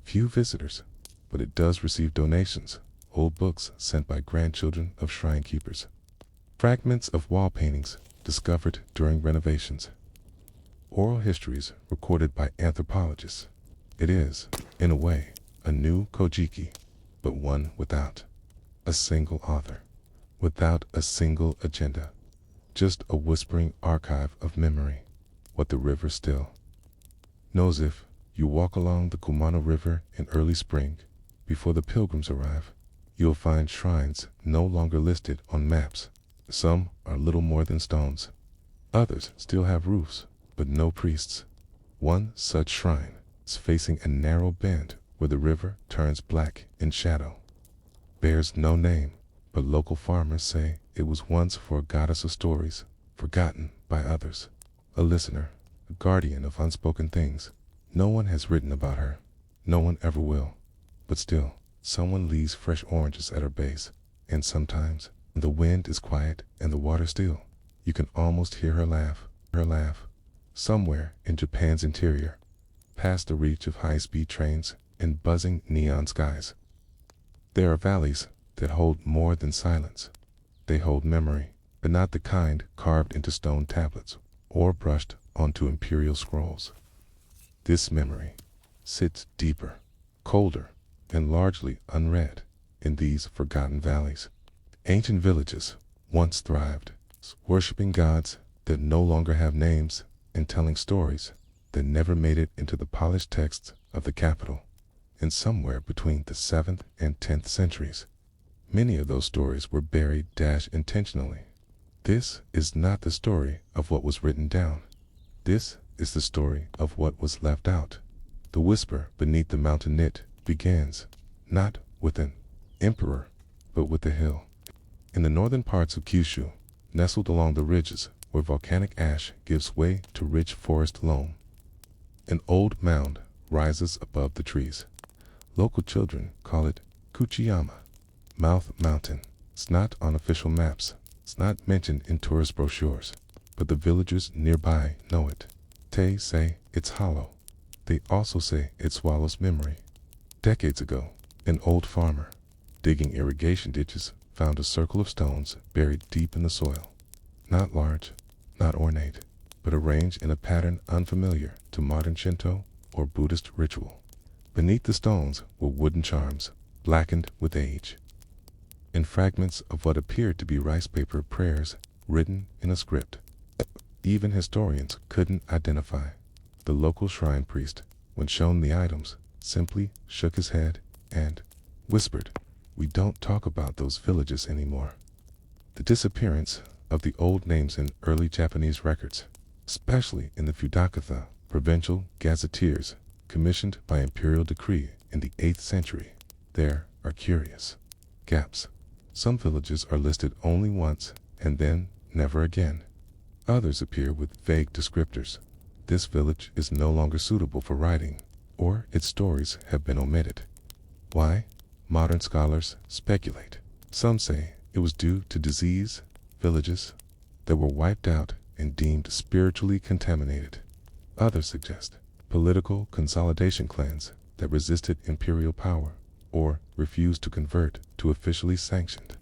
A: few visitors, but it does receive donations, old books sent by grandchildren of shrine keepers, fragments of wall paintings discovered during renovations, oral histories recorded by anthropologists. It is, in a way, a new Kojiki, but one without a single author, without a single agenda, just a whispering archive of memory, what the river still knows. If you walk along the Kumano River in early spring, before the pilgrims arrive, you'll find shrines no longer listed on maps. Some are little more than stones. Others still have roofs, but no priests. One such shrine is facing a narrow bend where the river turns black in shadow. Bears no name, but local farmers say it was once for a goddess of stories, forgotten by others. A listener, a guardian of unspoken things. No one has written about her. No one ever will. But still, someone leaves fresh oranges at her base, and sometimes, when the wind is quiet and the water still, you can almost hear her laugh, somewhere in Japan's interior, past the reach of high-speed trains and buzzing neon skies. There are valleys that hold more than silence. They hold memory, but not the kind carved into stone tablets or brushed onto imperial scrolls. This memory sits deeper, colder, and largely unread in these forgotten valleys. Ancient villages once thrived, worshiping gods that no longer have names and telling stories that never made it into the polished texts of the capital. And somewhere between the 7th and 10th centuries, many of those stories were buried intentionally. This is not the story of what was written down. This is the story of what was left out. The whisper beneath the mountain knit begins, not with an emperor, but with the hill. In the northern parts of Kyushu, nestled along the ridges where volcanic ash gives way to rich forest loam, an old mound rises above the trees. Local children call it Kuchiyama, Mouth Mountain. It's not on official maps. It's not mentioned in tourist brochures, but the villagers nearby know it. They say it's hollow. They also say it swallows memory. Decades ago, an old farmer, digging irrigation ditches found a circle of stones buried deep in the soil. Not large, not ornate, but arranged in a pattern unfamiliar to modern Shinto or Buddhist ritual. Beneath the stones were wooden charms, blackened with age, and fragments of what appeared to be rice paper prayers written in a script even historians couldn't identify. The local shrine priest, when shown the items, simply shook his head and whispered, "We don't talk about those villages anymore." The disappearance of the old names in early Japanese records, especially in the Fudakatha provincial gazetteers commissioned by imperial decree in the 8th century, there are curious gaps. Some villages are listed only once and then never again. Others appear with vague descriptors. This village is no longer suitable for writing, or its stories have been omitted. Why? Modern scholars speculate. Some say it was due to disease, villages that were wiped out and deemed spiritually contaminated. Others suggest political consolidation clans that resisted imperial power or refused to convert to officially sanctioned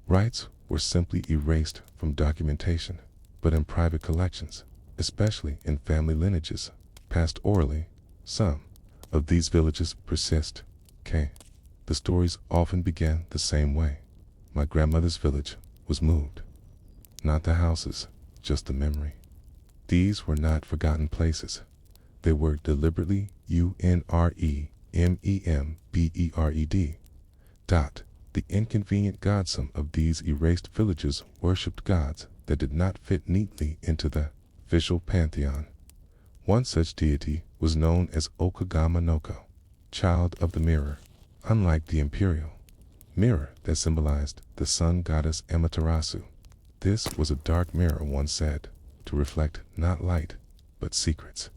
A: rites were simply erased from documentation. But in private collections, especially in family lineages passed orally, some of these villages persist. The stories often began the same way. My grandmother's village was moved. Not the houses, just the memory. These were not forgotten places. They were deliberately unremembered. The inconvenient godsome of these erased villages worshipped gods that did not fit neatly into the official pantheon. One such deity was known as Okagama Noko, child of the mirror. Unlike the imperial mirror that symbolized the sun goddess Amaterasu, this was a dark mirror, one said, to reflect not light, but secrets.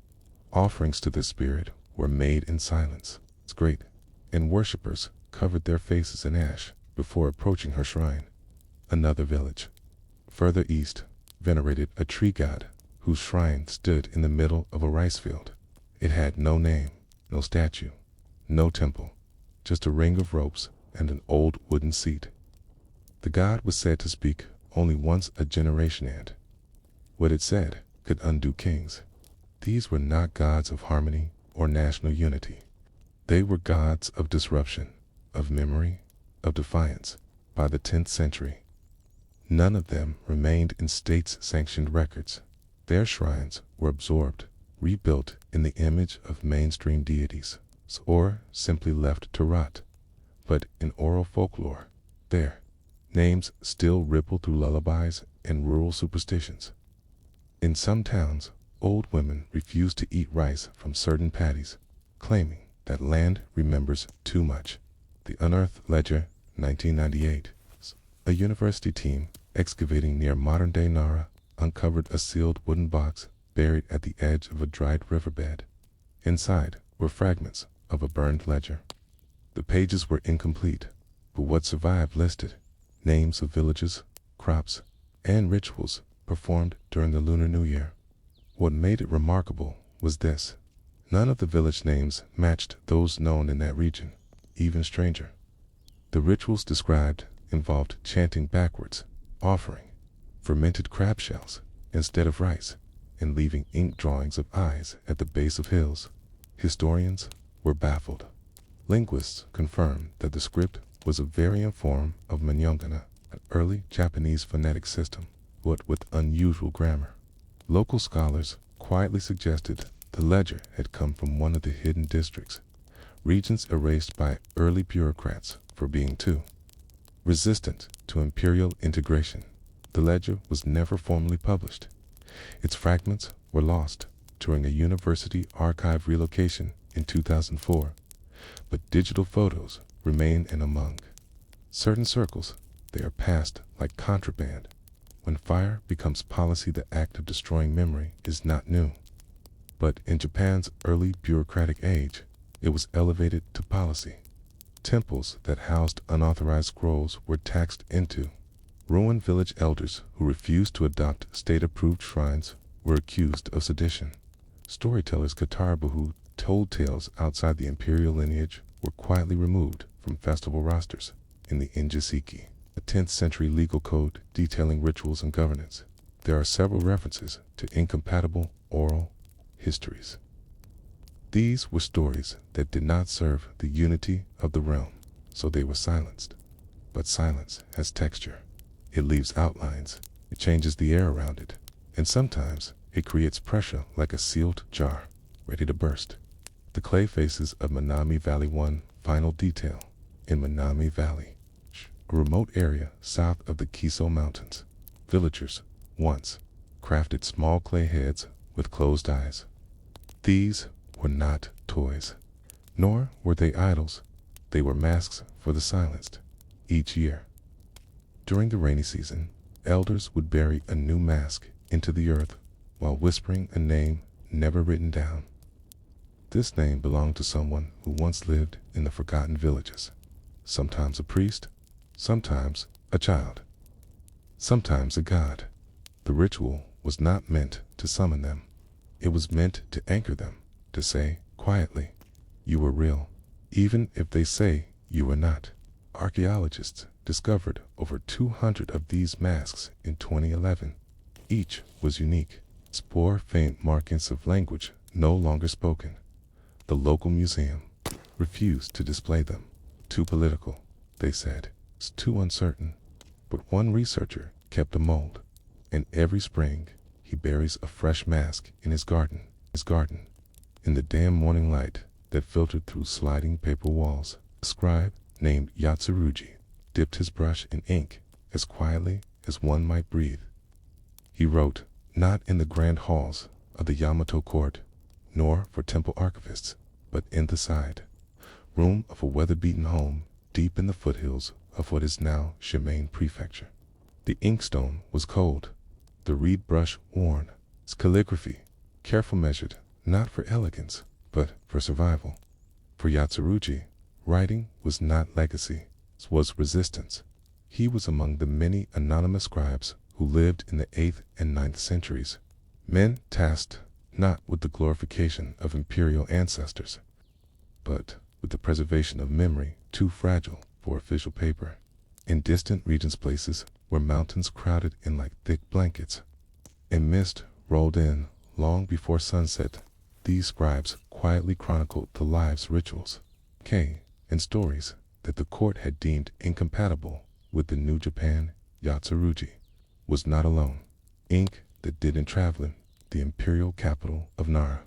A: Offerings to the spirit were made in silence, great, and worshippers covered their faces in ash before approaching her shrine. Another village, further east, venerated a tree god whose shrine stood in the middle of a rice field. It had no name, no statue, no temple, just a ring of ropes and an old wooden seat. The god was said to speak only once a generation, and what it said could undo kings. These were not gods of harmony or national unity. They were gods of disruption, of memory, of defiance. By the 10th century, none of them remained in state-sanctioned records. Their shrines were absorbed, rebuilt in the image of mainstream deities, or simply left to rot. But in oral folklore, their names still ripple through lullabies and rural superstitions. In some towns, old women refuse to eat rice from certain paddies, claiming that land remembers too much. The Unearthed Ledger, 1998. A university team excavating near modern-day Nara uncovered a sealed wooden box buried at the edge of a dried riverbed. Inside were fragments of a burned ledger. The pages were incomplete, but what survived listed names of villages, crops, and rituals performed during the Lunar New Year. What made it remarkable was this: none of the village names matched those known in that region. Even stranger, the rituals described involved chanting backwards, offering fermented crab shells instead of rice, and leaving ink drawings of eyes at the base of hills. Historians were baffled. Linguists confirmed that the script was a variant form of Manyongana, an early Japanese phonetic system, but with unusual grammar. Local scholars quietly suggested the ledger had come from one of the hidden districts, regions erased by early bureaucrats for being too resistant to imperial integration. The ledger was never formally published. Its fragments were lost during a university archive relocation in 2004, but digital photos remain in among certain circles. They are passed like contraband. When fire becomes policy, the act of destroying memory is not new. But in Japan's early bureaucratic age, it was elevated to policy. Temples that housed unauthorized scrolls were taxed into. Ruined village elders who refused to adopt state-approved shrines were accused of sedition. Storytellers Katarabu who told tales outside the imperial lineage were quietly removed from festival rosters in the Injiseki. a 10th century legal code detailing rituals and governance. There are several references to incompatible oral histories. These were stories that did not serve the unity of the realm, so they were silenced. But silence has texture. It leaves outlines, it changes the air around it, and sometimes it creates pressure like a sealed jar, ready to burst. The clay faces of Manami Valley. One final detail. In Manami Valley, a remote area south of the Kiso Mountains, villagers once crafted small clay heads with closed eyes. These were not toys, nor were they idols. They were masks for the silenced. Each year, during the rainy season, elders would bury a new mask into the earth while whispering a name never written down. This name belonged to someone who once lived in the forgotten villages. Sometimes a priest, sometimes a child, sometimes a god. The ritual was not meant to summon them. It was meant to anchor them, to say quietly, "You were real, even if they say you were not." Archaeologists discovered over 200 of these masks in 2011. Each was unique. Spore faint markings of language no longer spoken. The local museum refused to display them. Too political, they said. It's too uncertain. But one researcher kept a mold, and every spring he buries a fresh mask in his garden. In the dim morning light that filtered through sliding paper walls, a scribe named Yatsurugi dipped his brush in ink as quietly as one might breathe. He wrote, not in the grand halls of the Yamato court, nor for temple archivists, but in the side room of a weather-beaten home deep in the foothills of what is now Shimane Prefecture. The inkstone was cold, the reed brush worn, its calligraphy careful measured, not for elegance, but for survival. For Yatsurugi, writing was not legacy, it was resistance. He was among the many anonymous scribes who lived in the 8th and 9th centuries, men tasked not with the glorification of imperial ancestors, but with the preservation of memory too fragile for official paper. In distant regions, places where mountains crowded in like thick blankets, and mist rolled in long before sunset, these scribes quietly chronicled the lives, rituals, and stories that the court had deemed incompatible with the new Japan. Yatsurugi was not alone. Ink that didn't travel in the imperial capital of Nara.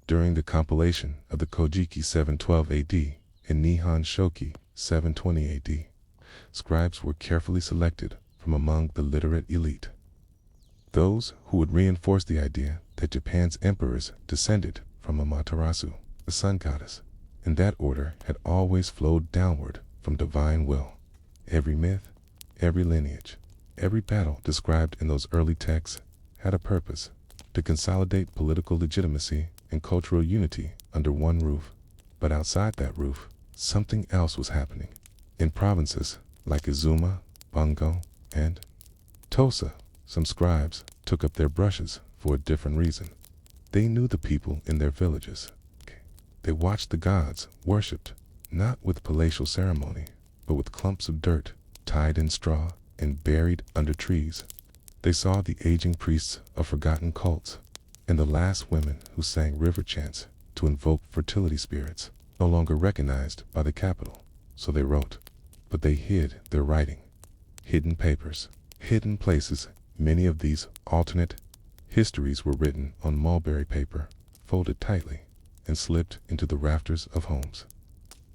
A: During the compilation of the Kojiki 712 AD and Nihon Shoki 720 AD, scribes were carefully selected from among the literate elite. Those who would reinforce the idea that Japan's emperors descended from Amaterasu, the sun goddess, and that order had always flowed downward from divine will. Every myth, every lineage, every battle described in those early texts had a purpose: to consolidate political legitimacy and cultural unity under one roof. But outside that roof, something else was happening. In provinces like Izuma, Bungo, and Tosa, some scribes took up their brushes for a different reason. They knew the people in their villages. They watched the gods worshipped, not with palatial ceremony, but with clumps of dirt tied in straw and buried under trees. They saw the aging priests of forgotten cults, and the last women who sang river chants to invoke fertility spirits, no longer recognized by the capital. So they wrote, but they hid their writing. Hidden papers, hidden places. Many of these alternate histories were written on mulberry paper, folded tightly, and slipped into the rafters of homes,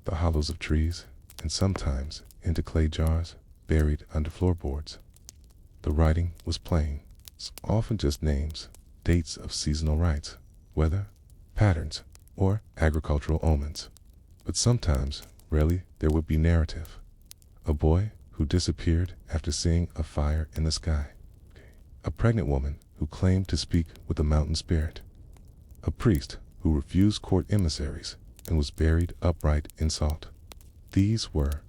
A: the hollows of trees, and sometimes into clay jars buried under floorboards. The writing was plain, often just names, dates of seasonal rites, weather, patterns, or agricultural omens. But sometimes, rarely, there would be narrative. A boy who disappeared after seeing a fire in the sky. A pregnant woman who claimed to speak with the mountain spirit. A priest who refused court emissaries and was buried upright in salt. These were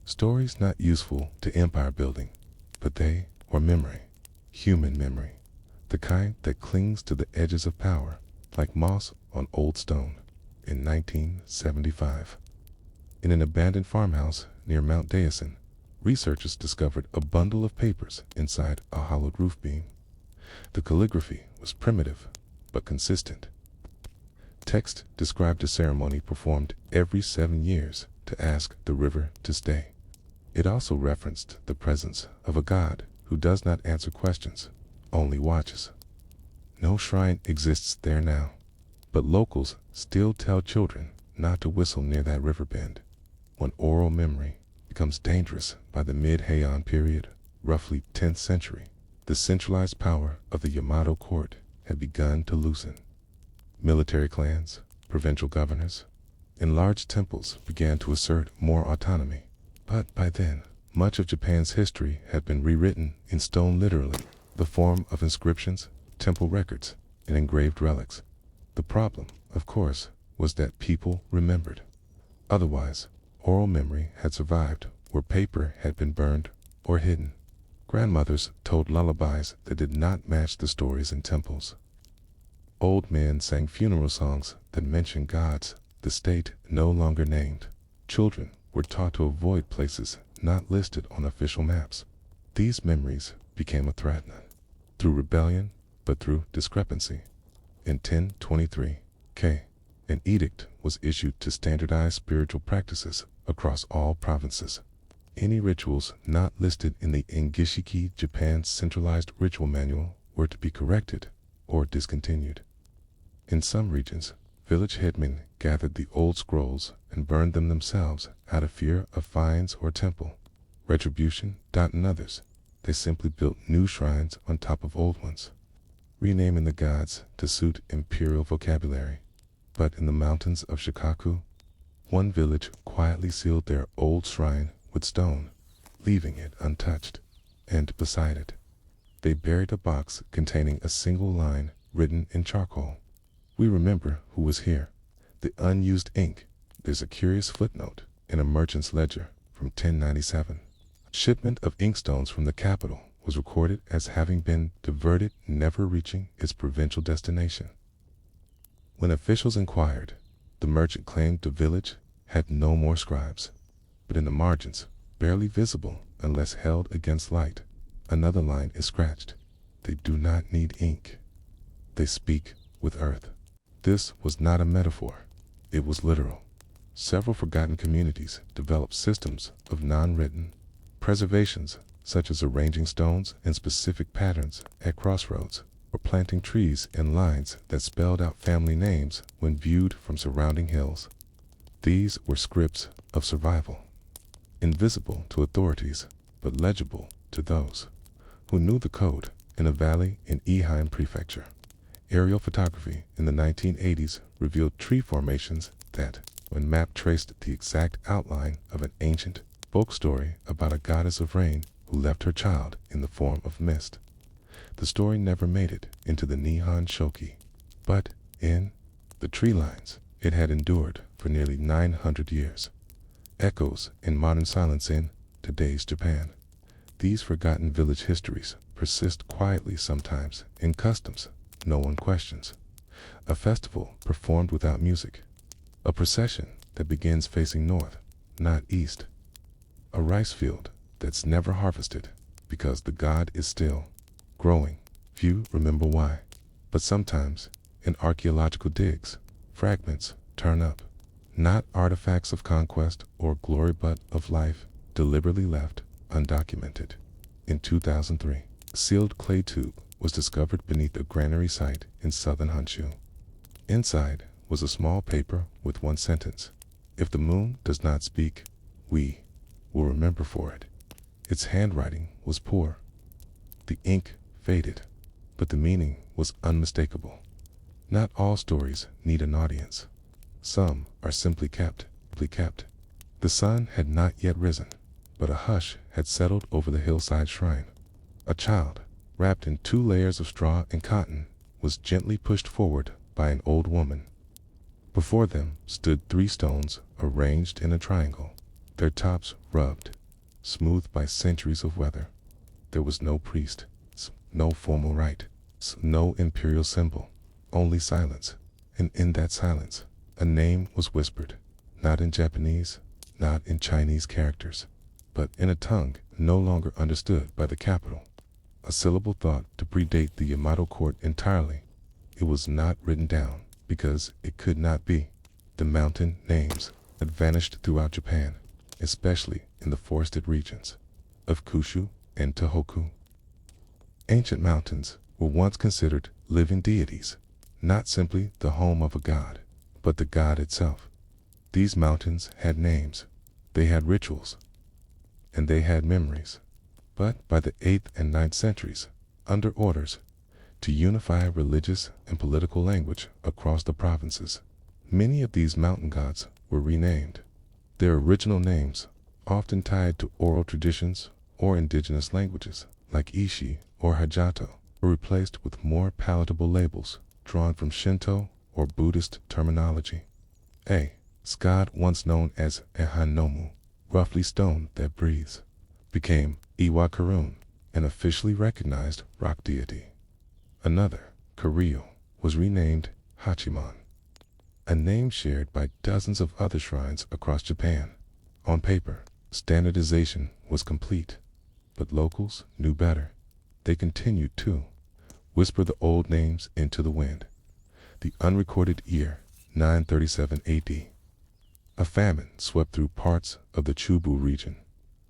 A: stories not useful to empire building, but they were memory, human memory, the kind that clings to the edges of power, like moss on old stone. In 1975, in an abandoned farmhouse near Mount Dayasin, researchers discovered a bundle of papers inside a hollowed roof beam. The calligraphy was primitive, but consistent. Text described a ceremony performed every 7 years to ask the river to stay. It also referenced the presence of a god who does not answer questions, only watches. No shrine exists there now, but locals still tell children not to whistle near that river bend. When oral memory becomes dangerous by the mid-Heian period, roughly 10th century, the centralized power of the Yamato court had begun to loosen. Military clans, provincial governors, and large temples began to assert more autonomy. But by then, much of Japan's history had been rewritten in stone, literally, the form of inscriptions, temple records, and engraved relics. The problem, of course, was that people remembered. Otherwise, oral memory had survived where paper had been burned or hidden. Grandmothers told lullabies that did not match the stories in temples. Old men sang funeral songs that mentioned gods the state no longer named. Children were taught to avoid places not listed on official maps. These memories became a threat, not through rebellion, but through discrepancy. In 1023, an edict was issued to standardize spiritual practices across all provinces. Any rituals not listed in the Engishiki, Japan's centralized ritual manual, were to be corrected or discontinued. In some regions, village headmen gathered the old scrolls and burned them themselves out of fear of fines or temple retribution. In others, they simply built new shrines on top of old ones, renaming the gods to suit imperial vocabulary. But in the mountains of Shikaku, one village quietly sealed their old shrine with stone, leaving it untouched, and beside it, they buried a box containing a single line written in charcoal. We remember who was here. The unused ink. There's a curious footnote in a merchant's ledger from 1097. A shipment of inkstones from the capital was recorded as having been diverted, never reaching its provincial destination. When officials inquired, the merchant claimed the village had no more scribes, but in the margins, barely visible unless held against light, another line is scratched. They do not need ink. They speak with earth. This was not a metaphor. It was literal. Several forgotten communities developed systems of non-written preservations, such as arranging stones in specific patterns at crossroads, or planting trees in lines that spelled out family names when viewed from surrounding hills. These were scripts of survival, invisible to authorities, but legible to those who knew the code. In a valley in Ehime Prefecture, aerial photography in the 1980s revealed tree formations that, when mapped, traced the exact outline of an ancient folk story about a goddess of rain who left her child in the form of mist. The story never made it into the Nihon Shoki, but in the tree lines it had endured for nearly 900 years. Echoes in modern silence in today's Japan. These forgotten village histories persist quietly, sometimes in customs no one questions. A festival performed without music. A procession that begins facing north, not east. A rice field that's never harvested because the god is still growing. Few remember why. But sometimes, in archaeological digs, fragments turn up. Not artifacts of conquest or glory, but of life deliberately left undocumented. In 2003, a sealed clay tube was discovered beneath a granary site in southern Honshu. Inside was a small paper with one sentence: "If the moon does not speak, we will remember for it." Its handwriting was poor. The ink faded, but the meaning was unmistakable. Not all stories need an audience. Some are simply kept. The sun had not yet risen, but a hush had settled over the hillside shrine. A child, wrapped in 2 layers of straw and cotton, was gently pushed forward by an old woman. Before them stood 3 stones arranged in a triangle, their tops rubbed, smooth by centuries of weather. There was no priest, no formal rite, no imperial symbol, only silence. And in that silence, a name was whispered, not in Japanese, not in Chinese characters. but in a tongue no longer understood by the capital. A syllable thought to predate the Yamato court entirely. It was not written down because it could not be. The mountain names had vanished throughout Japan, especially in the forested regions of Kyushu and Tohoku. Ancient mountains were once considered living deities, not simply the home of a god, but the god itself. These mountains had names, they had rituals, and they had memories. But by the 8th and 9th centuries, under orders to unify religious and political language across the provinces, many of these mountain gods were renamed. Their original names, often tied to oral traditions or indigenous languages, like Ishi or Hajato, were replaced with more palatable labels drawn from Shinto or Buddhist terminology. A god once known as Ehanomu, roughly stone that breathes, became Iwakurun, an officially recognized rock deity. Another, Karyo, was renamed Hachiman, a name shared by dozens of other shrines across Japan. On paper, standardization was complete, but locals knew better. They continued to whisper the old names into the wind. The unrecorded year, 937 AD. A famine swept through parts of the Chubu region.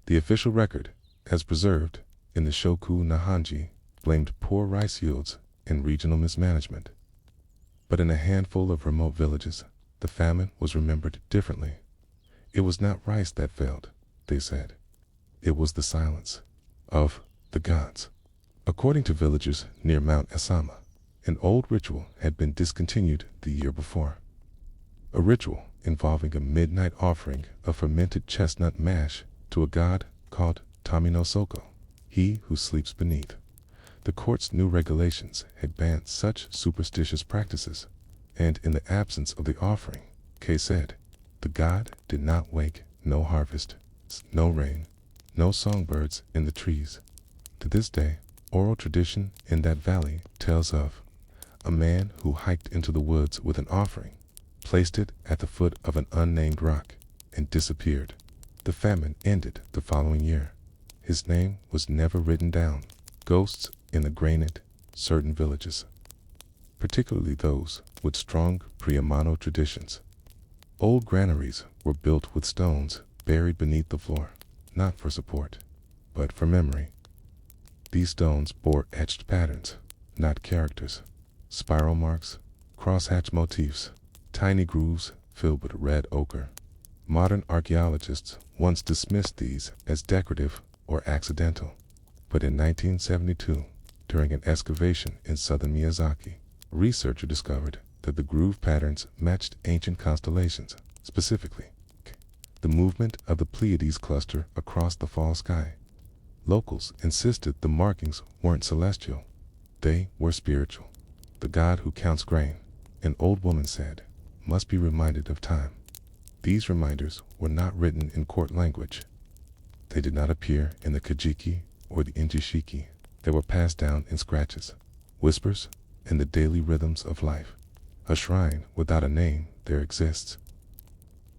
A: The official record, as preserved in the Shoku Nahanji, blamed poor rice yields and regional mismanagement. But in a handful of remote villages, the famine was remembered differently. It was not rice that failed, they said. It was the silence of the gods. According to villagers near Mount Asama, an old ritual had been discontinued the year before. A ritual involving a midnight offering of fermented chestnut mash to a god called Tamino Soko, he who sleeps beneath. The court's new regulations had banned such superstitious practices, and in the absence of the offering, Kay said, the god did not wake, no harvest, no rain, no songbirds in the trees. To this day, oral tradition in that valley tells of a man who hiked into the woods with an offering, placed it at the foot of an unnamed rock, and disappeared. The famine ended the following year. His name was never written down. Ghosts in the granite, certain villages, particularly those with strong pre-Yamato traditions. Old granaries were built with stones buried beneath the floor, not for support, but for memory. These stones bore etched patterns, not characters, spiral marks, crosshatch motifs, tiny grooves filled with red ochre. Modern archaeologists once dismissed these as decorative or accidental, but in 1972, during an excavation in southern Miyazaki, a researcher discovered that the groove patterns matched ancient constellations, specifically the movement of the Pleiades cluster across the fall sky. Locals insisted the markings weren't celestial, they were spiritual. The god who counts grain, an old woman said, must be reminded of time. These reminders were not written in court language. They did not appear in the Kajiki or the Injishiki. They were passed down in scratches, whispers, and the daily rhythms of life. A shrine without a name there exists.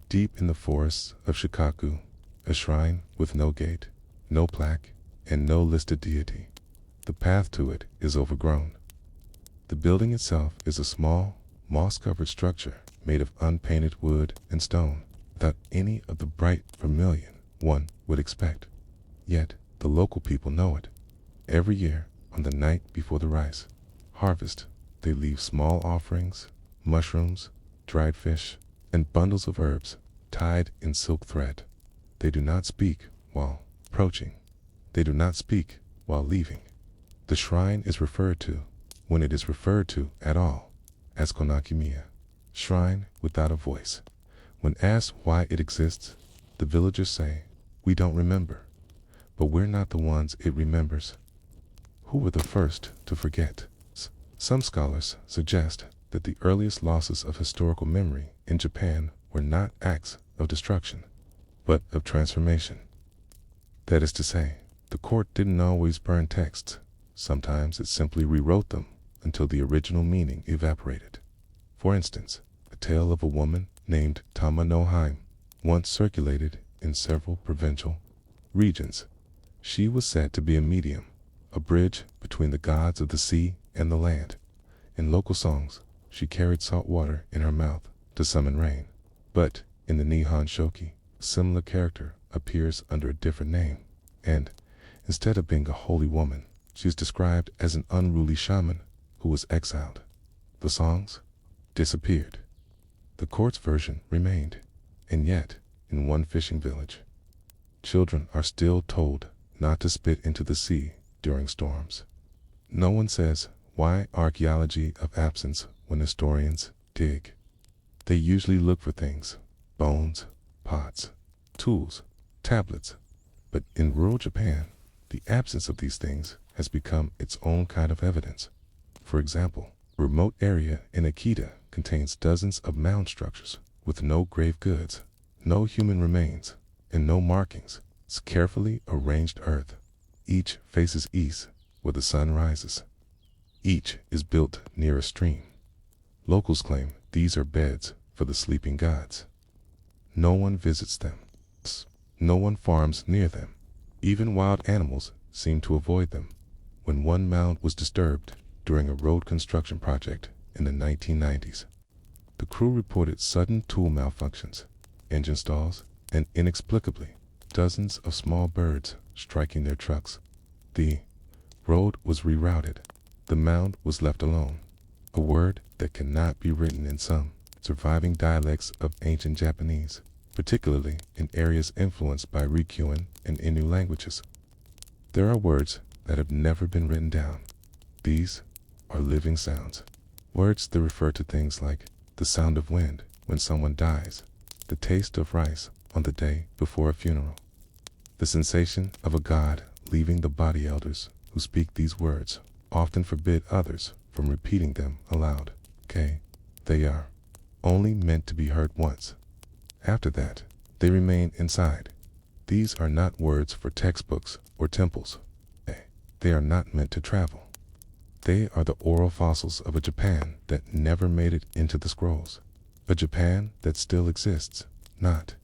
A: Deep in the forests of Shikaku, a shrine with no gate, no plaque, and no listed deity. The path to it is overgrown. The building itself is a small, moss-covered structure made of unpainted wood and stone, without any of the bright vermilion one would expect. Yet, the local people know it. Every year, on the night before the rice harvest, they leave small offerings, mushrooms, dried fish, and bundles of herbs tied in silk thread. They do not speak while approaching. They do not speak while leaving. The shrine is referred to, when it is referred to at all, as Konakimiya, shrine without a voice. When asked why it exists, the villagers say, we don't remember, but we're not the ones it remembers. Who were the first to forget? Some scholars suggest that the earliest losses of historical memory in Japan were not acts of destruction, but of transformation. That is to say, the court didn't always burn texts. Sometimes it simply rewrote them until the original meaning evaporated. For instance, a tale of a woman named Tama no Haim once circulated in several provincial regions. She was said to be a medium, a bridge between the gods of the sea and the land. In local songs, she carried salt water in her mouth to summon rain. But in the Nihon Shoki, a similar character appears under a different name, and instead of being a holy woman, she is described as an unruly shaman who was exiled. The songs disappeared. The court's version remained, and yet, in one fishing village, children are still told not to spit into the sea during storms. No one says why archaeology of absence when historians dig. They usually look for things, bones, pots, tools, tablets. But in rural Japan, the absence of these things has become its own kind of evidence. For example, a remote area in Akita contains dozens of mound structures with no grave goods, no human remains, and no markings. It's carefully arranged earth. Each faces east where the sun rises. Each is built near a stream. Locals claim these are beds for the sleeping gods. No one visits them. No one farms near them. Even wild animals seem to avoid them. When one mound was disturbed during a road construction project in the 1990s, the crew reported sudden tool malfunctions, engine stalls, and inexplicably, dozens of small birds striking their trucks. The road was rerouted. The mound was left alone, a word that cannot be written in some surviving dialects of ancient Japanese, particularly in areas influenced by Ryukyuan and Innu languages. There are words that have never been written down. These are living sounds, words that refer to things like the sound of wind when someone dies, the taste of rice on the day before a funeral, the sensation of a god leaving the body. Elders who speak these words often forbid others from repeating them aloud. They are only meant to be heard once. After that, they remain inside. These are not words for textbooks or temples. They are not meant to travel. They are the oral fossils of a Japan that never made it into the scrolls. A Japan that still exists, not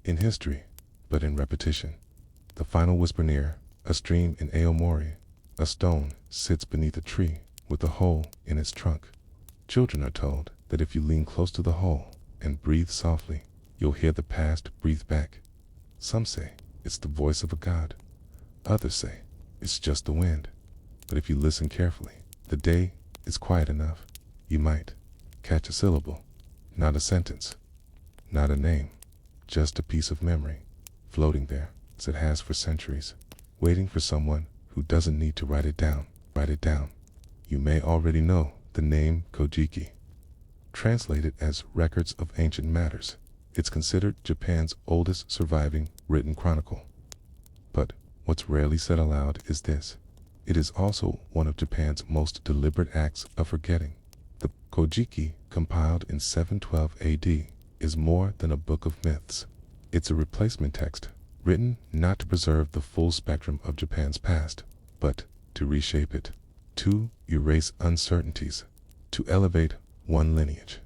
A: in history, but in repetition. The final whisper near a stream in Aomori. A stone sits beneath a tree with a hole in its trunk. Children are told that if you lean close to the hole and breathe softly, you'll hear the past breathe back. Some say it's the voice of a god. Others say it's just the wind. But if you listen carefully, the day is quiet enough. You might catch a syllable, not a sentence, not a name, just a piece of memory floating there as it has for centuries, waiting for someone who doesn't need to write it down. Write it down. You may already know the name Kojiki. Translated as Records of Ancient Matters, it's considered Japan's oldest surviving written chronicle. But what's rarely said aloud is this. It is also one of Japan's most deliberate acts of forgetting. The Kojiki, compiled in 712 AD, is more than a book of myths. It's a replacement text, written not to preserve the full spectrum of Japan's past, but to reshape it, to erase uncertainties, to elevate one lineage,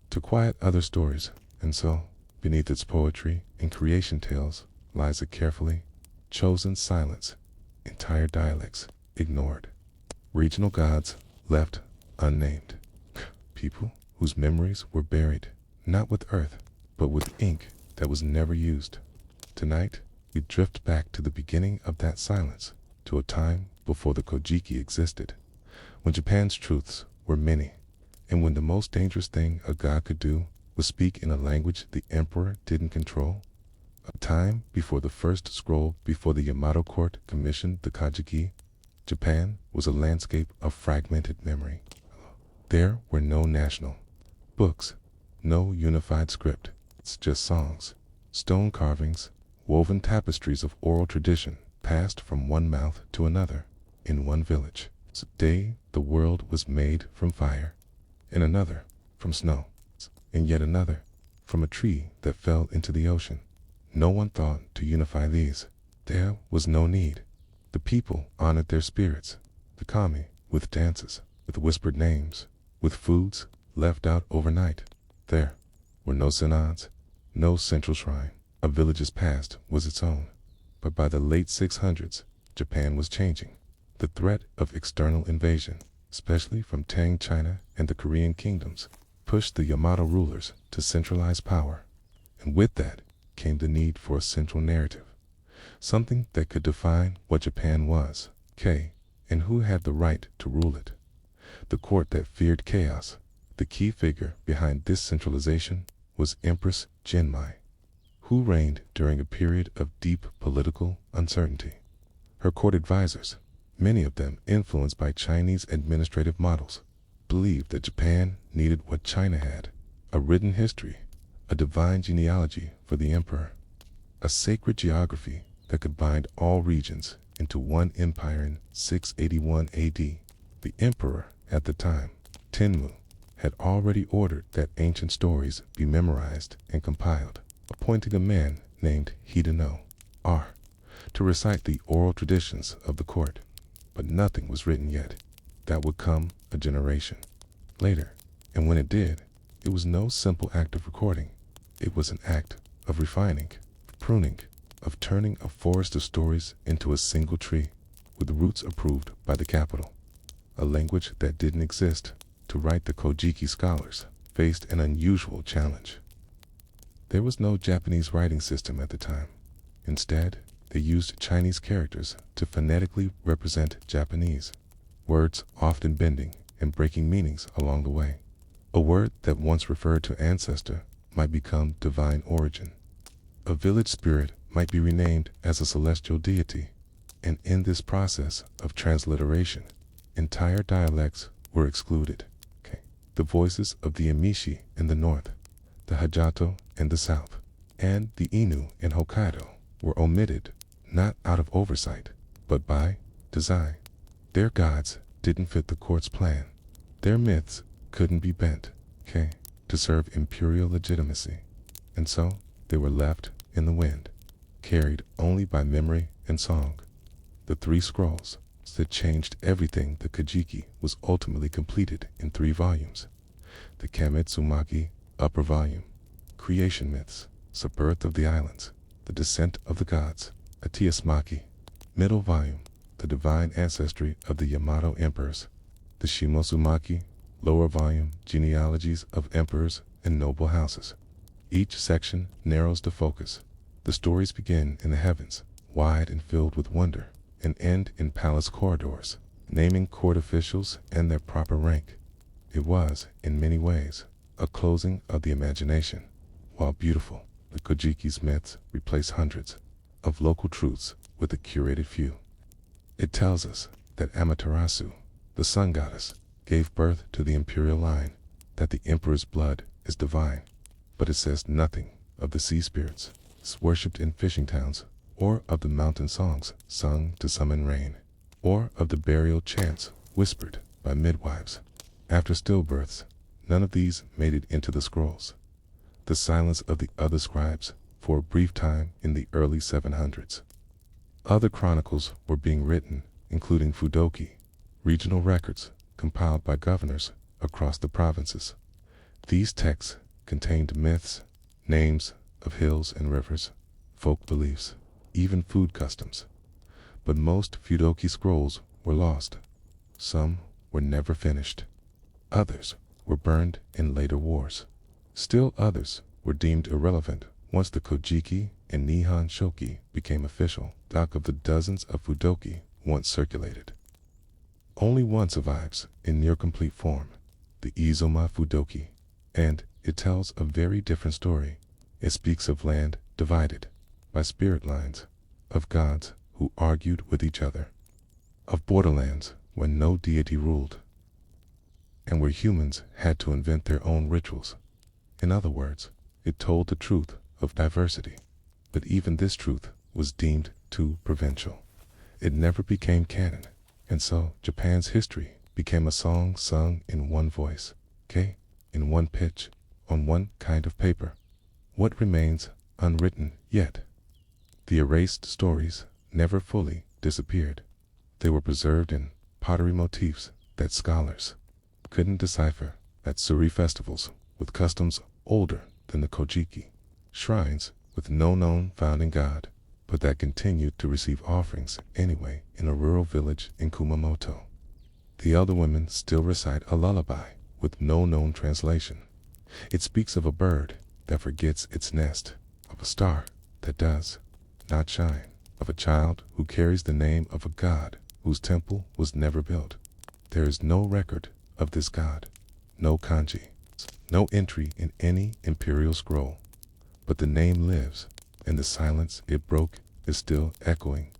A: to quiet other stories. And so, beneath its poetry and creation tales lies a carefully chosen silence, entire dialects ignored, regional gods left unnamed, people whose memories were buried, not with earth, but with ink that was never used. Tonight, we drift back to the beginning of that silence, to a time before the Kojiki existed, when Japan's truths were many, and when the most dangerous thing a god could do was speak in a language the emperor didn't control. A time before the first scroll, before the Yamato court commissioned the Kajiki, Japan was a landscape of fragmented memory. There were no national books, no unified script. It's just songs, stone carvings, woven tapestries of oral tradition passed from one mouth to another in one village. Today, the world was made from fire, in another from snow, and yet another from a tree that fell into the ocean. No one thought to unify these. There was no need. The people honored their spirits, the kami, with dances, with whispered names, with foods left out overnight. There were no synods, no central shrine. A village's past was its own. But by the late 600s, Japan was changing. The threat of external invasion, especially from Tang China and the Korean kingdoms, pushed the Yamato rulers to centralize power. And with that came the need for a central narrative, something that could define what Japan was, and who had the right to rule it. The court that feared chaos. The key figure behind this centralization was Empress Genmai, who reigned during a period of deep political uncertainty. Her court advisors, many of them influenced by Chinese administrative models, believed that Japan needed what China had: a written history, a divine genealogy for the emperor, a sacred geography that could bind all regions into one empire. In 681 AD, the emperor at the time, Tenmu, had already ordered that ancient stories be memorized and compiled, appointing a man named Hideno R to recite the oral traditions of the court. But nothing was written yet. That would come a generation later, and when it did, it was no simple act of recording. It was an act of refining, pruning, of turning a forest of stories into a single tree, with roots approved by the capital. A language that didn't exist. To write, the Kojiki scholars faced an unusual challenge. There was no Japanese writing system at the time. Instead, they used Chinese characters to phonetically represent Japanese, words often bending and breaking meanings along the way. A word that once referred to ancestor might become divine origin. A village spirit might be renamed as a celestial deity. And in this process of transliteration, entire dialects were excluded. The voices of the Emishi in the north, the Hajato in the south, and the Inu in Hokkaido were omitted, not out of oversight, but by design. Their gods didn't fit the court's plan. Their myths couldn't be bent, to serve imperial legitimacy. And so they were left in the wind, carried only by memory and song. The 3 scrolls that changed everything. The Kojiki was ultimately completed in 3 volumes. The Kametsumaki, upper volume, Creation Myths, The Birth of the Islands, The Descent of the Gods. Atiasmaki, middle volume, The Divine Ancestry of the Yamato Emperors. The Shimosumaki, lower volume, Genealogies of Emperors and Noble Houses. Each section narrows the focus. The stories begin in the heavens, wide and filled with wonder, and end in palace corridors, naming court officials and their proper rank. It was, in many ways, a closing of the imagination. While beautiful, the Kojiki's myths replace hundreds of local truths with a curated few. It tells us that Amaterasu, the sun goddess, gave birth to the imperial line, that the emperor's blood is divine, but it says nothing of the sea spirits worshipped in fishing towns, or of the mountain songs sung to summon rain, or of the burial chants whispered by midwives after stillbirths. None of these made it into the scrolls. The silence of the other scribes for a brief time in the early 700s. Other chronicles were being written, including Fudoki, regional records compiled by governors across the provinces. These texts contained myths, names of hills and rivers, folk beliefs, even food customs. But most Fudoki scrolls were lost. Some were never finished. Others were burned in later wars. Still others were deemed irrelevant once the Kojiki and Nihon Shoki became official. Doc of the dozens of Fudoki once circulated. Only one survives in near complete form, the Izoma Fudoki, and it tells a very different story. It speaks of land divided by spirit lines, of gods who argued with each other, of borderlands where no deity ruled, and where humans had to invent their own rituals. In other words, it told the truth of diversity, but even this truth was deemed too provincial. It never became canon, and so Japan's history became a song sung in one voice, in one pitch, on one kind of paper. What remains unwritten yet? The erased stories never fully disappeared. They were preserved in pottery motifs that scholars couldn't decipher, at Suri festivals with customs older than the Kojiki, shrines with no known founding god, but that continued to receive offerings anyway in a rural village in Kumamoto. The elder women still recite a lullaby with no known translation. It speaks of a bird that forgets its nest, of a star that does not shine, of a child who carries the name of a god whose temple was never built. There is no record of this god, no kanji, no entry in any imperial scroll, but the name lives, and the silence it broke is still echoing.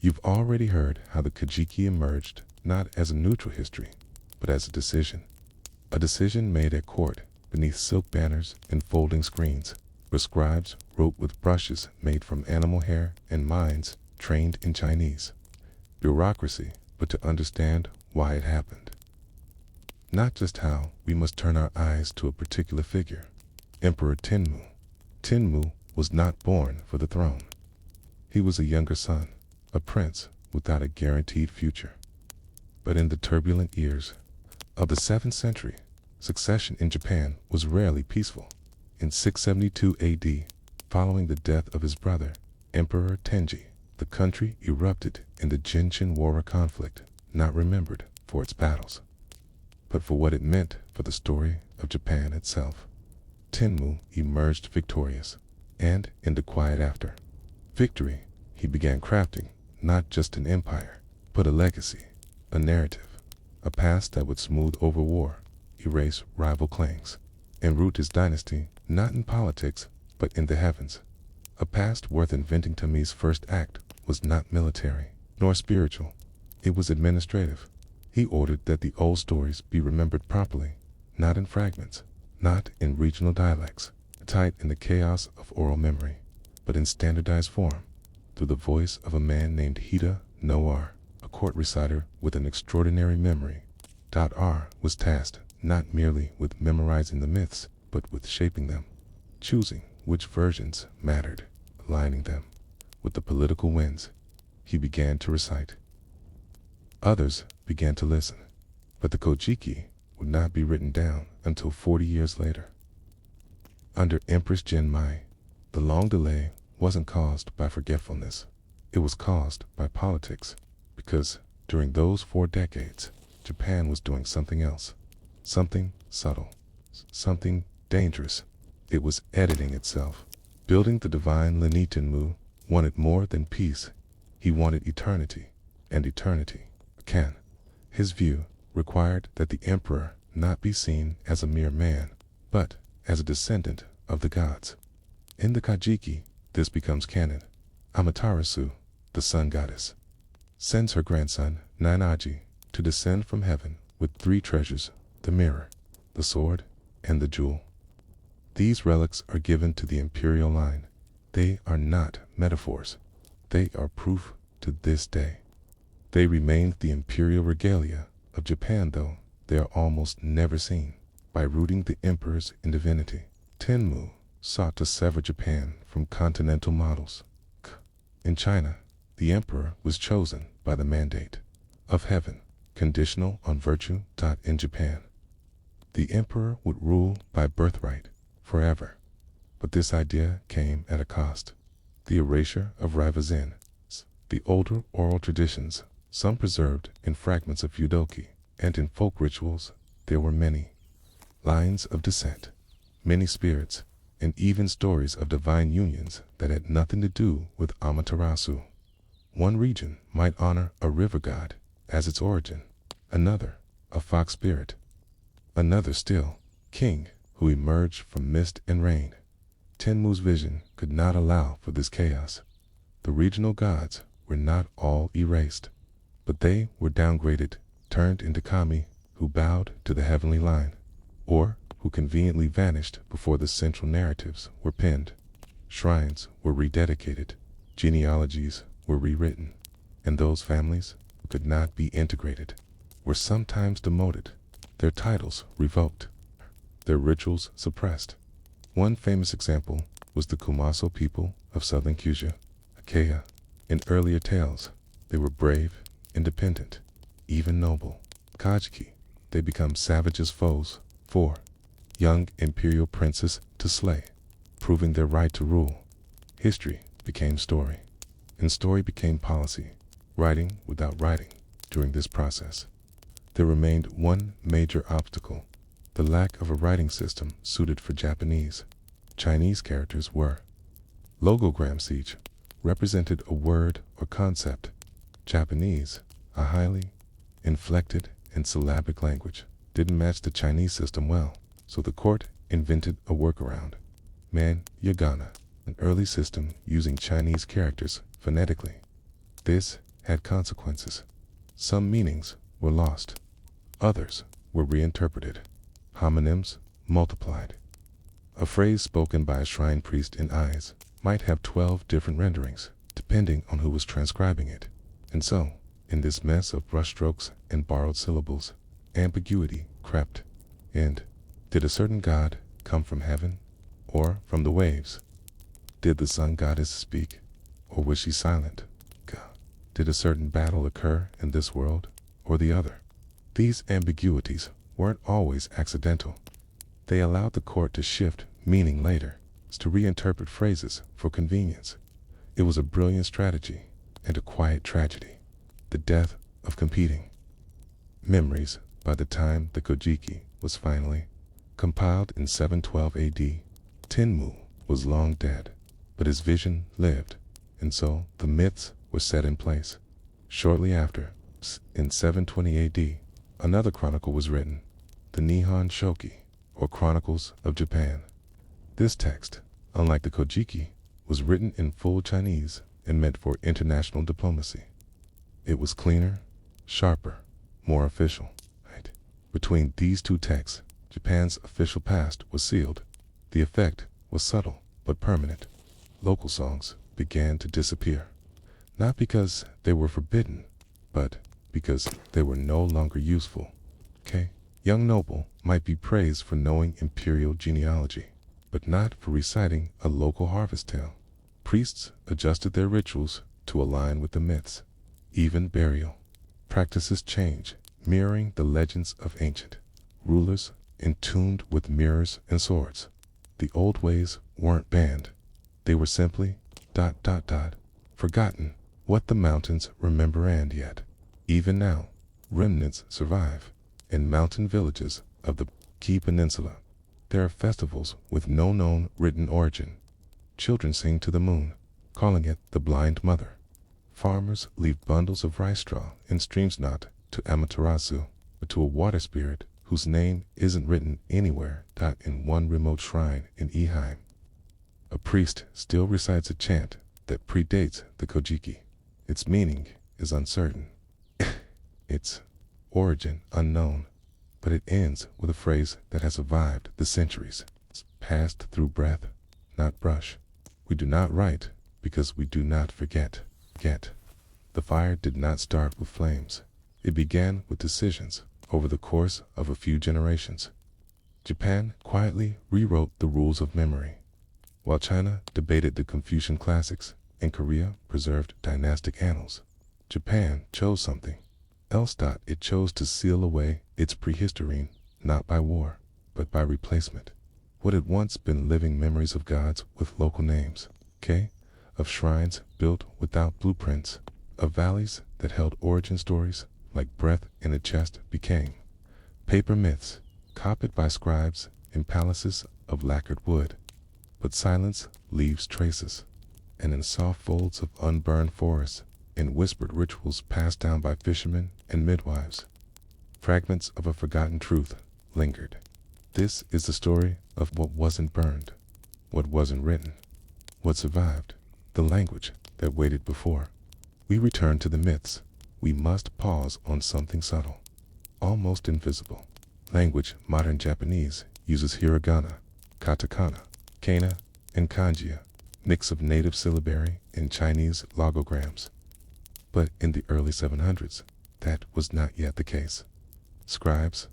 A: You've already heard how the Kajiki emerged not as a neutral history, but as a decision made at court beneath silk banners and folding screens, where scribes wrote with brushes made from animal hair and minds trained in Chinese bureaucracy, but to understand why it happened. Not just how we must turn our eyes to a particular figure, Emperor Tenmu. Tenmu was not born for the throne. He was a younger son, a prince without a guaranteed future. But in the turbulent years of the 7th century, succession in Japan was rarely peaceful. In 672 AD, following the death of his brother, Emperor Tenji, the country erupted in the Genshin War conflict, not remembered for its battles, but for what it meant for the story of Japan itself. Tenmu emerged victorious, and in the quiet after victory, he began crafting not just an empire, but a legacy, a narrative, a past that would smooth over war, erase rival claims, and root his dynasty not in politics, but in the heavens. A past worth inventing. Tami's first act was not military, nor spiritual. It was administrative. He ordered that the old stories be remembered properly, not in fragments, not in regional dialects, tight in the chaos of oral memory, but in standardized form, through the voice of a man named Hida Noir, a court reciter with an extraordinary memory. R was tasked not merely with memorizing the myths, but with shaping them, choosing which versions mattered, aligning them with the political winds. He began to recite. Others began to listen, but the Kojiki would not be written down until 40 years later. Under Empress Genmai, the long delay wasn't caused by forgetfulness. It was caused by politics, because during those 4 decades, Japan was doing something else, something subtle, something dangerous. It was editing itself. Building the divine Tenmu wanted more than peace. He wanted eternity, and eternity, his view, required that the emperor not be seen as a mere man, but as a descendant of the gods. In the Kajiki, this becomes canon. Amaterasu, the sun goddess, sends her grandson, Nainaji, to descend from heaven with 3 treasures, the mirror, the sword, and the jewel. These relics are given to the imperial line. They are not metaphors. They are proof to this day. They remain the imperial regalia of Japan, though they are almost never seen. By rooting the emperors in divinity, Tenmu sought to sever Japan from continental models. In China, the emperor was chosen by the mandate of heaven, conditional on virtue. In Japan, the emperor would rule by birthright forever. But this idea came at a cost. The erasure of Raivazen, the older oral traditions, some preserved in fragments of Fudoki, and in folk rituals, there were many lines of descent, many spirits, and even stories of divine unions that had nothing to do with Amaterasu. One region might honor a river god as its origin, another a fox spirit, another still, king who emerged from mist and rain. Tenmu's vision could not allow for this chaos. The regional gods were not all erased, but they were downgraded, turned into kami who bowed to the heavenly line, or who conveniently vanished before the central narratives were penned. Shrines were rededicated, genealogies were rewritten, and those families who could not be integrated were sometimes demoted, their titles revoked, their rituals suppressed. One famous example was the Kumaso people of southern Kyushu, Achaia. In earlier tales, they were brave, independent, even noble. Kajiki, they become savage as foes, 4 young imperial princes to slay, proving their right to rule. History became story, and story became policy, writing without writing. During this process, there remained one major obstacle: the lack of a writing system suited for Japanese. Chinese characters were logograms, each represented a word or concept. Japanese, a highly inflected and syllabic language, didn't match the Chinese system well, so the court invented a workaround: man yagana, an early system using Chinese characters phonetically. This had consequences. Some meanings were lost, others were reinterpreted. Homonyms multiplied. A phrase spoken by a shrine priest in eyes might have 12 different renderings, depending on who was transcribing it. And so, in this mess of brushstrokes and borrowed syllables, ambiguity crept. And did a certain god come from heaven or from the waves? Did the sun goddess speak, or was she silent? Did a certain battle occur in this world or the other? These ambiguities weren't always accidental. They allowed the court to shift meaning later, to reinterpret phrases for convenience. It was a brilliant strategy and a quiet tragedy: the death of competing memories. By the time the Kojiki was finally compiled in 712 AD, Tenmu was long dead, but his vision lived, and so the myths were set in place. Shortly after, in 720 AD, another chronicle was written, the Nihon Shoki, or Chronicles of Japan. This text, unlike the Kojiki, was written in full Chinese and meant for international diplomacy. It was cleaner, sharper, more official. Between these two texts, Japan's official past was sealed. The effect was subtle but permanent. Local songs began to disappear, not because they were forbidden, but because they were no longer useful. Young noble might be praised for knowing imperial genealogy, but not for reciting a local harvest tale. Priests adjusted their rituals to align with the myths. Even burial practices change, mirroring the legends of ancient rulers entombed with mirrors and swords. The old ways weren't banned. They were simply ... forgotten. What the mountains remember, and yet, even now, remnants survive. In mountain villages of the Kii Peninsula, there are festivals with no known written origin. Children sing to the moon, calling it the blind mother. Farmers leave bundles of rice straw in streams, not to Amaterasu, but to a water spirit whose name isn't written anywhere. In one remote shrine in Eheim, a priest still recites a chant that predates the Kojiki. Its meaning is uncertain. Its origin unknown, but it ends with a phrase that has survived the centuries. It's passed through breath, not brush. We do not write because we do not forget. The fire did not start with flames. It began with decisions over the course of a few generations. Japan quietly rewrote the rules of memory, while China debated the Confucian classics and Korea preserved dynastic annals. Japan chose something else. It chose to seal away its prehistory, not by war, but by replacement. What had once been living memories of gods with local names, of shrines built without blueprints, of valleys that held origin stories like breath in a chest, became paper myths, copied by scribes in palaces of lacquered wood. But silence leaves traces, and in soft folds of unburned forests, in whispered rituals passed down by fishermen and midwives, fragments of a forgotten truth lingered. This is the story of what wasn't burned, what wasn't written, what survived, the language that waited before. We return to the myths. We must pause on something subtle, almost invisible. Language. Modern Japanese uses hiragana, katakana, kana, and kanji, mix of native syllabary and Chinese logograms. But in the early 700s, that was not yet the case. Scribes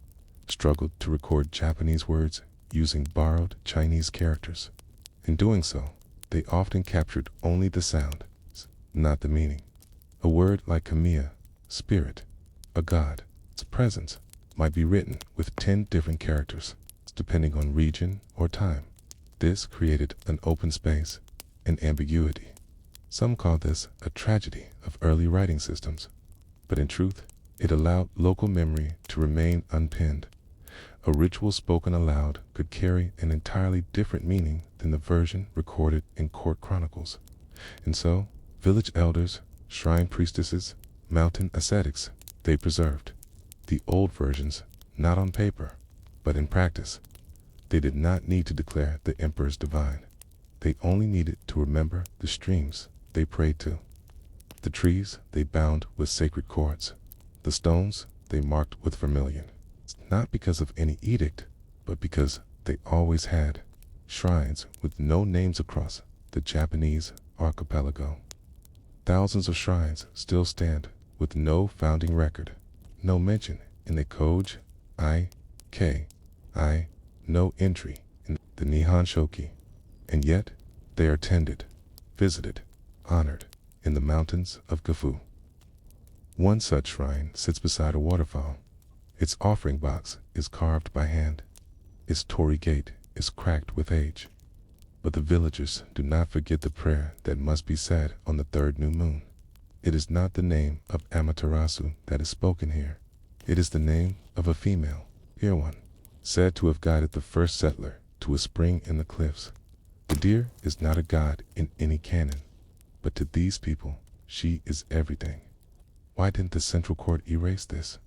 A: struggled to record Japanese words using borrowed Chinese characters. In doing so, they often captured only the sound, not the meaning. A word like kamiya, spirit, a god, its presence, might be written with 10 different characters, depending on region or time. This created an open space and ambiguity. Some call this a tragedy of early writing systems, but in truth, it allowed local memory to remain unpinned. A ritual spoken aloud could carry an entirely different meaning than the version recorded in court chronicles. And so, village elders, shrine priestesses, mountain ascetics, they preserved the old versions, not on paper, but in practice. They did not need to declare the emperors divine. They only needed to remember the streams they prayed to, the trees they bound with sacred cords, the stones they marked with vermilion. Not because of any edict, but because they always had shrines with no names across the Japanese archipelago. Thousands of shrines still stand with no founding record, no mention in the Koji, no entry in the Nihon Shoki, and yet they are tended, visited, honored in the mountains of Gifu. One such shrine sits beside a waterfall. Its offering box is carved by hand. Its torii gate is cracked with age. But the villagers do not forget the prayer that must be said on the third new moon. It is not the name of Amaterasu that is spoken here. It is the name of a female, Irwan, said to have guided the first settler to a spring in the cliffs. The deer is not a god in any canon, but to these people, she is everything. Why didn't the central court erase this?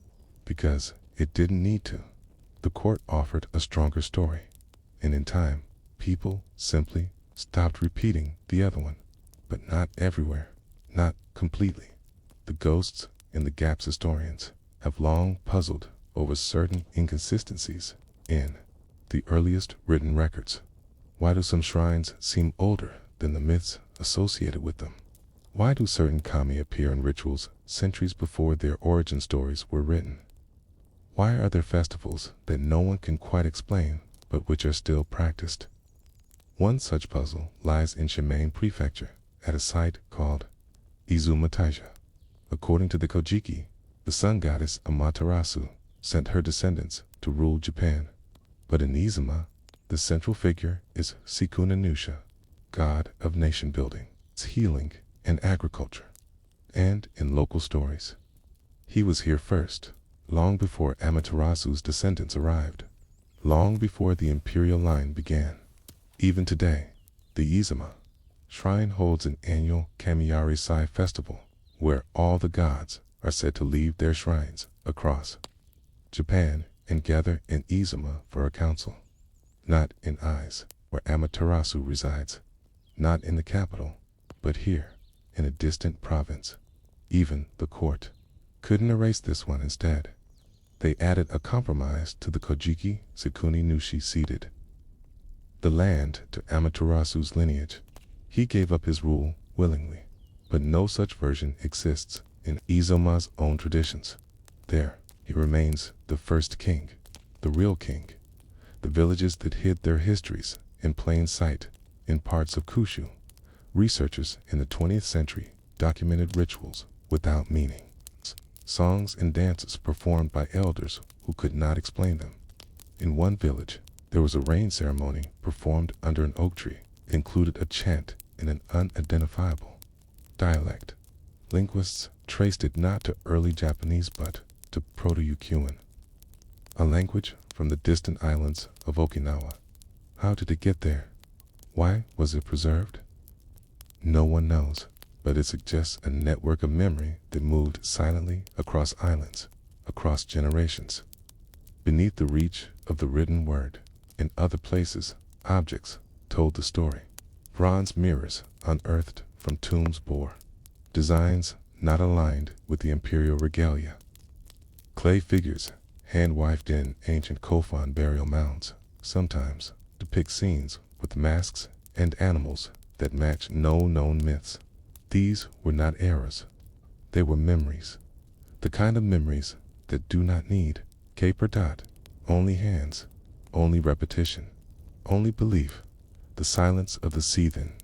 A: Because it didn't need to. The court offered a stronger story, and in time, people simply stopped repeating the other one. But not everywhere, not completely. The ghosts and the gaps historians have long puzzled over certain inconsistencies in the earliest written records. Why do some shrines seem older than the myths associated with them? Why do certain kami appear in rituals centuries before their origin stories were written? Why are there festivals that no one can quite explain, but which are still practiced? One such puzzle lies in Shimane Prefecture, at a site called Izuma Taisha. According to the Kojiki, the sun goddess Amaterasu sent her descendants to rule Japan. But in Izuma, the central figure is Sukuna Nusha, god of nation building, healing, and agriculture. And in local stories, he was here first, long before Amaterasu's descendants arrived, long before the imperial line began. Even today, the Izuma shrine holds an annual Kamiyari-sai festival, where all the gods are said to leave their shrines across Japan and gather in Izuma for a council. Not in Aiz, where Amaterasu resides, not in the capital, but here, in a distant province. Even the court couldn't erase this one. Instead, they added a compromise to the Kojiki Sukuna Nushi ceded the land to Amaterasu's lineage. He gave up his rule willingly, but no such version exists in Izuma's own traditions. There, he remains the first king, the real king. The villages that hid their histories in plain sight in parts of Kushu, researchers in the 20th century documented rituals without meaning, songs and dances performed by elders who could not explain them. In one village, there was a rain ceremony performed under an oak tree. It included a chant in an unidentifiable dialect. Linguists traced it not to early Japanese but to Proto-Yukuan, a language from the distant islands of Okinawa. How did it get there? Why was it preserved? No one knows, but it suggests a network of memory that moved silently across islands, across generations. Beneath the reach of the written word, in other places, objects told the story. Bronze mirrors unearthed from tombs bore designs not aligned with the imperial regalia. Clay figures hand-wifed in ancient Kofan burial mounds sometimes depict scenes with masks and animals that match no known myths. These were not errors. They were memories. The kind of memories that do not need caper dot, only hands, only repetition, only belief. The silence of the sea then.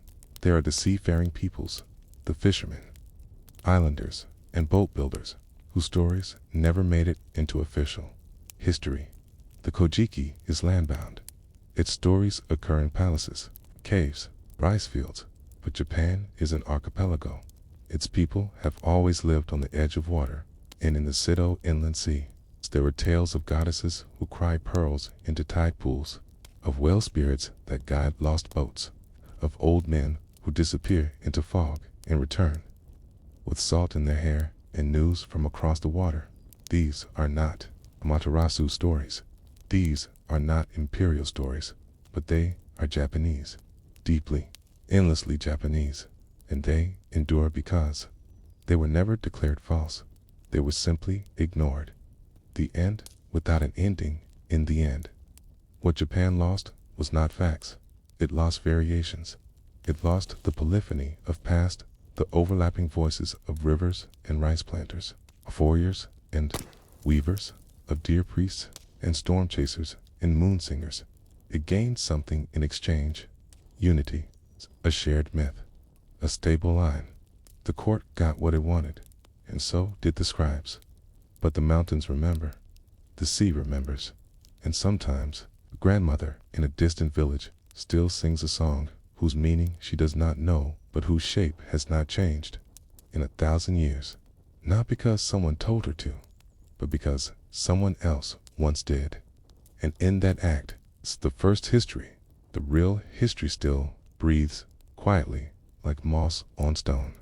A: There are the seafaring peoples, the fishermen, islanders, and boat builders, whose stories never made it into official history. The Kojiki is landbound. Its stories occur in palaces, caves, rice fields, But Japan is an archipelago. Its people have always lived on the edge of water, and in the Seto Inland Sea. There were tales of goddesses who cry pearls into tide pools, of whale spirits that guide lost boats, of old men who disappear into fog and return with salt in their hair and news from across the water. These are not Amaterasu stories. These are not imperial stories, but they are Japanese, deeply, endlessly Japanese, and they endure because they were never declared false. They were simply ignored. The end without an ending in the end. What Japan lost was not facts. It lost variations. It lost the polyphony of past, the overlapping voices of rivers and rice planters, of warriors and weavers, of deer priests and storm chasers and moon singers. It gained something in exchange: unity, a shared myth, a stable line. The court got what it wanted, and so did the scribes. But the mountains remember, the sea remembers, and sometimes a grandmother in a distant village still sings a song whose meaning she does not know, but whose shape has not changed in 1,000 years. Not because someone told her to, but because someone else once did. And in that act, the first history, the real history, still breathes quietly like moss on stone.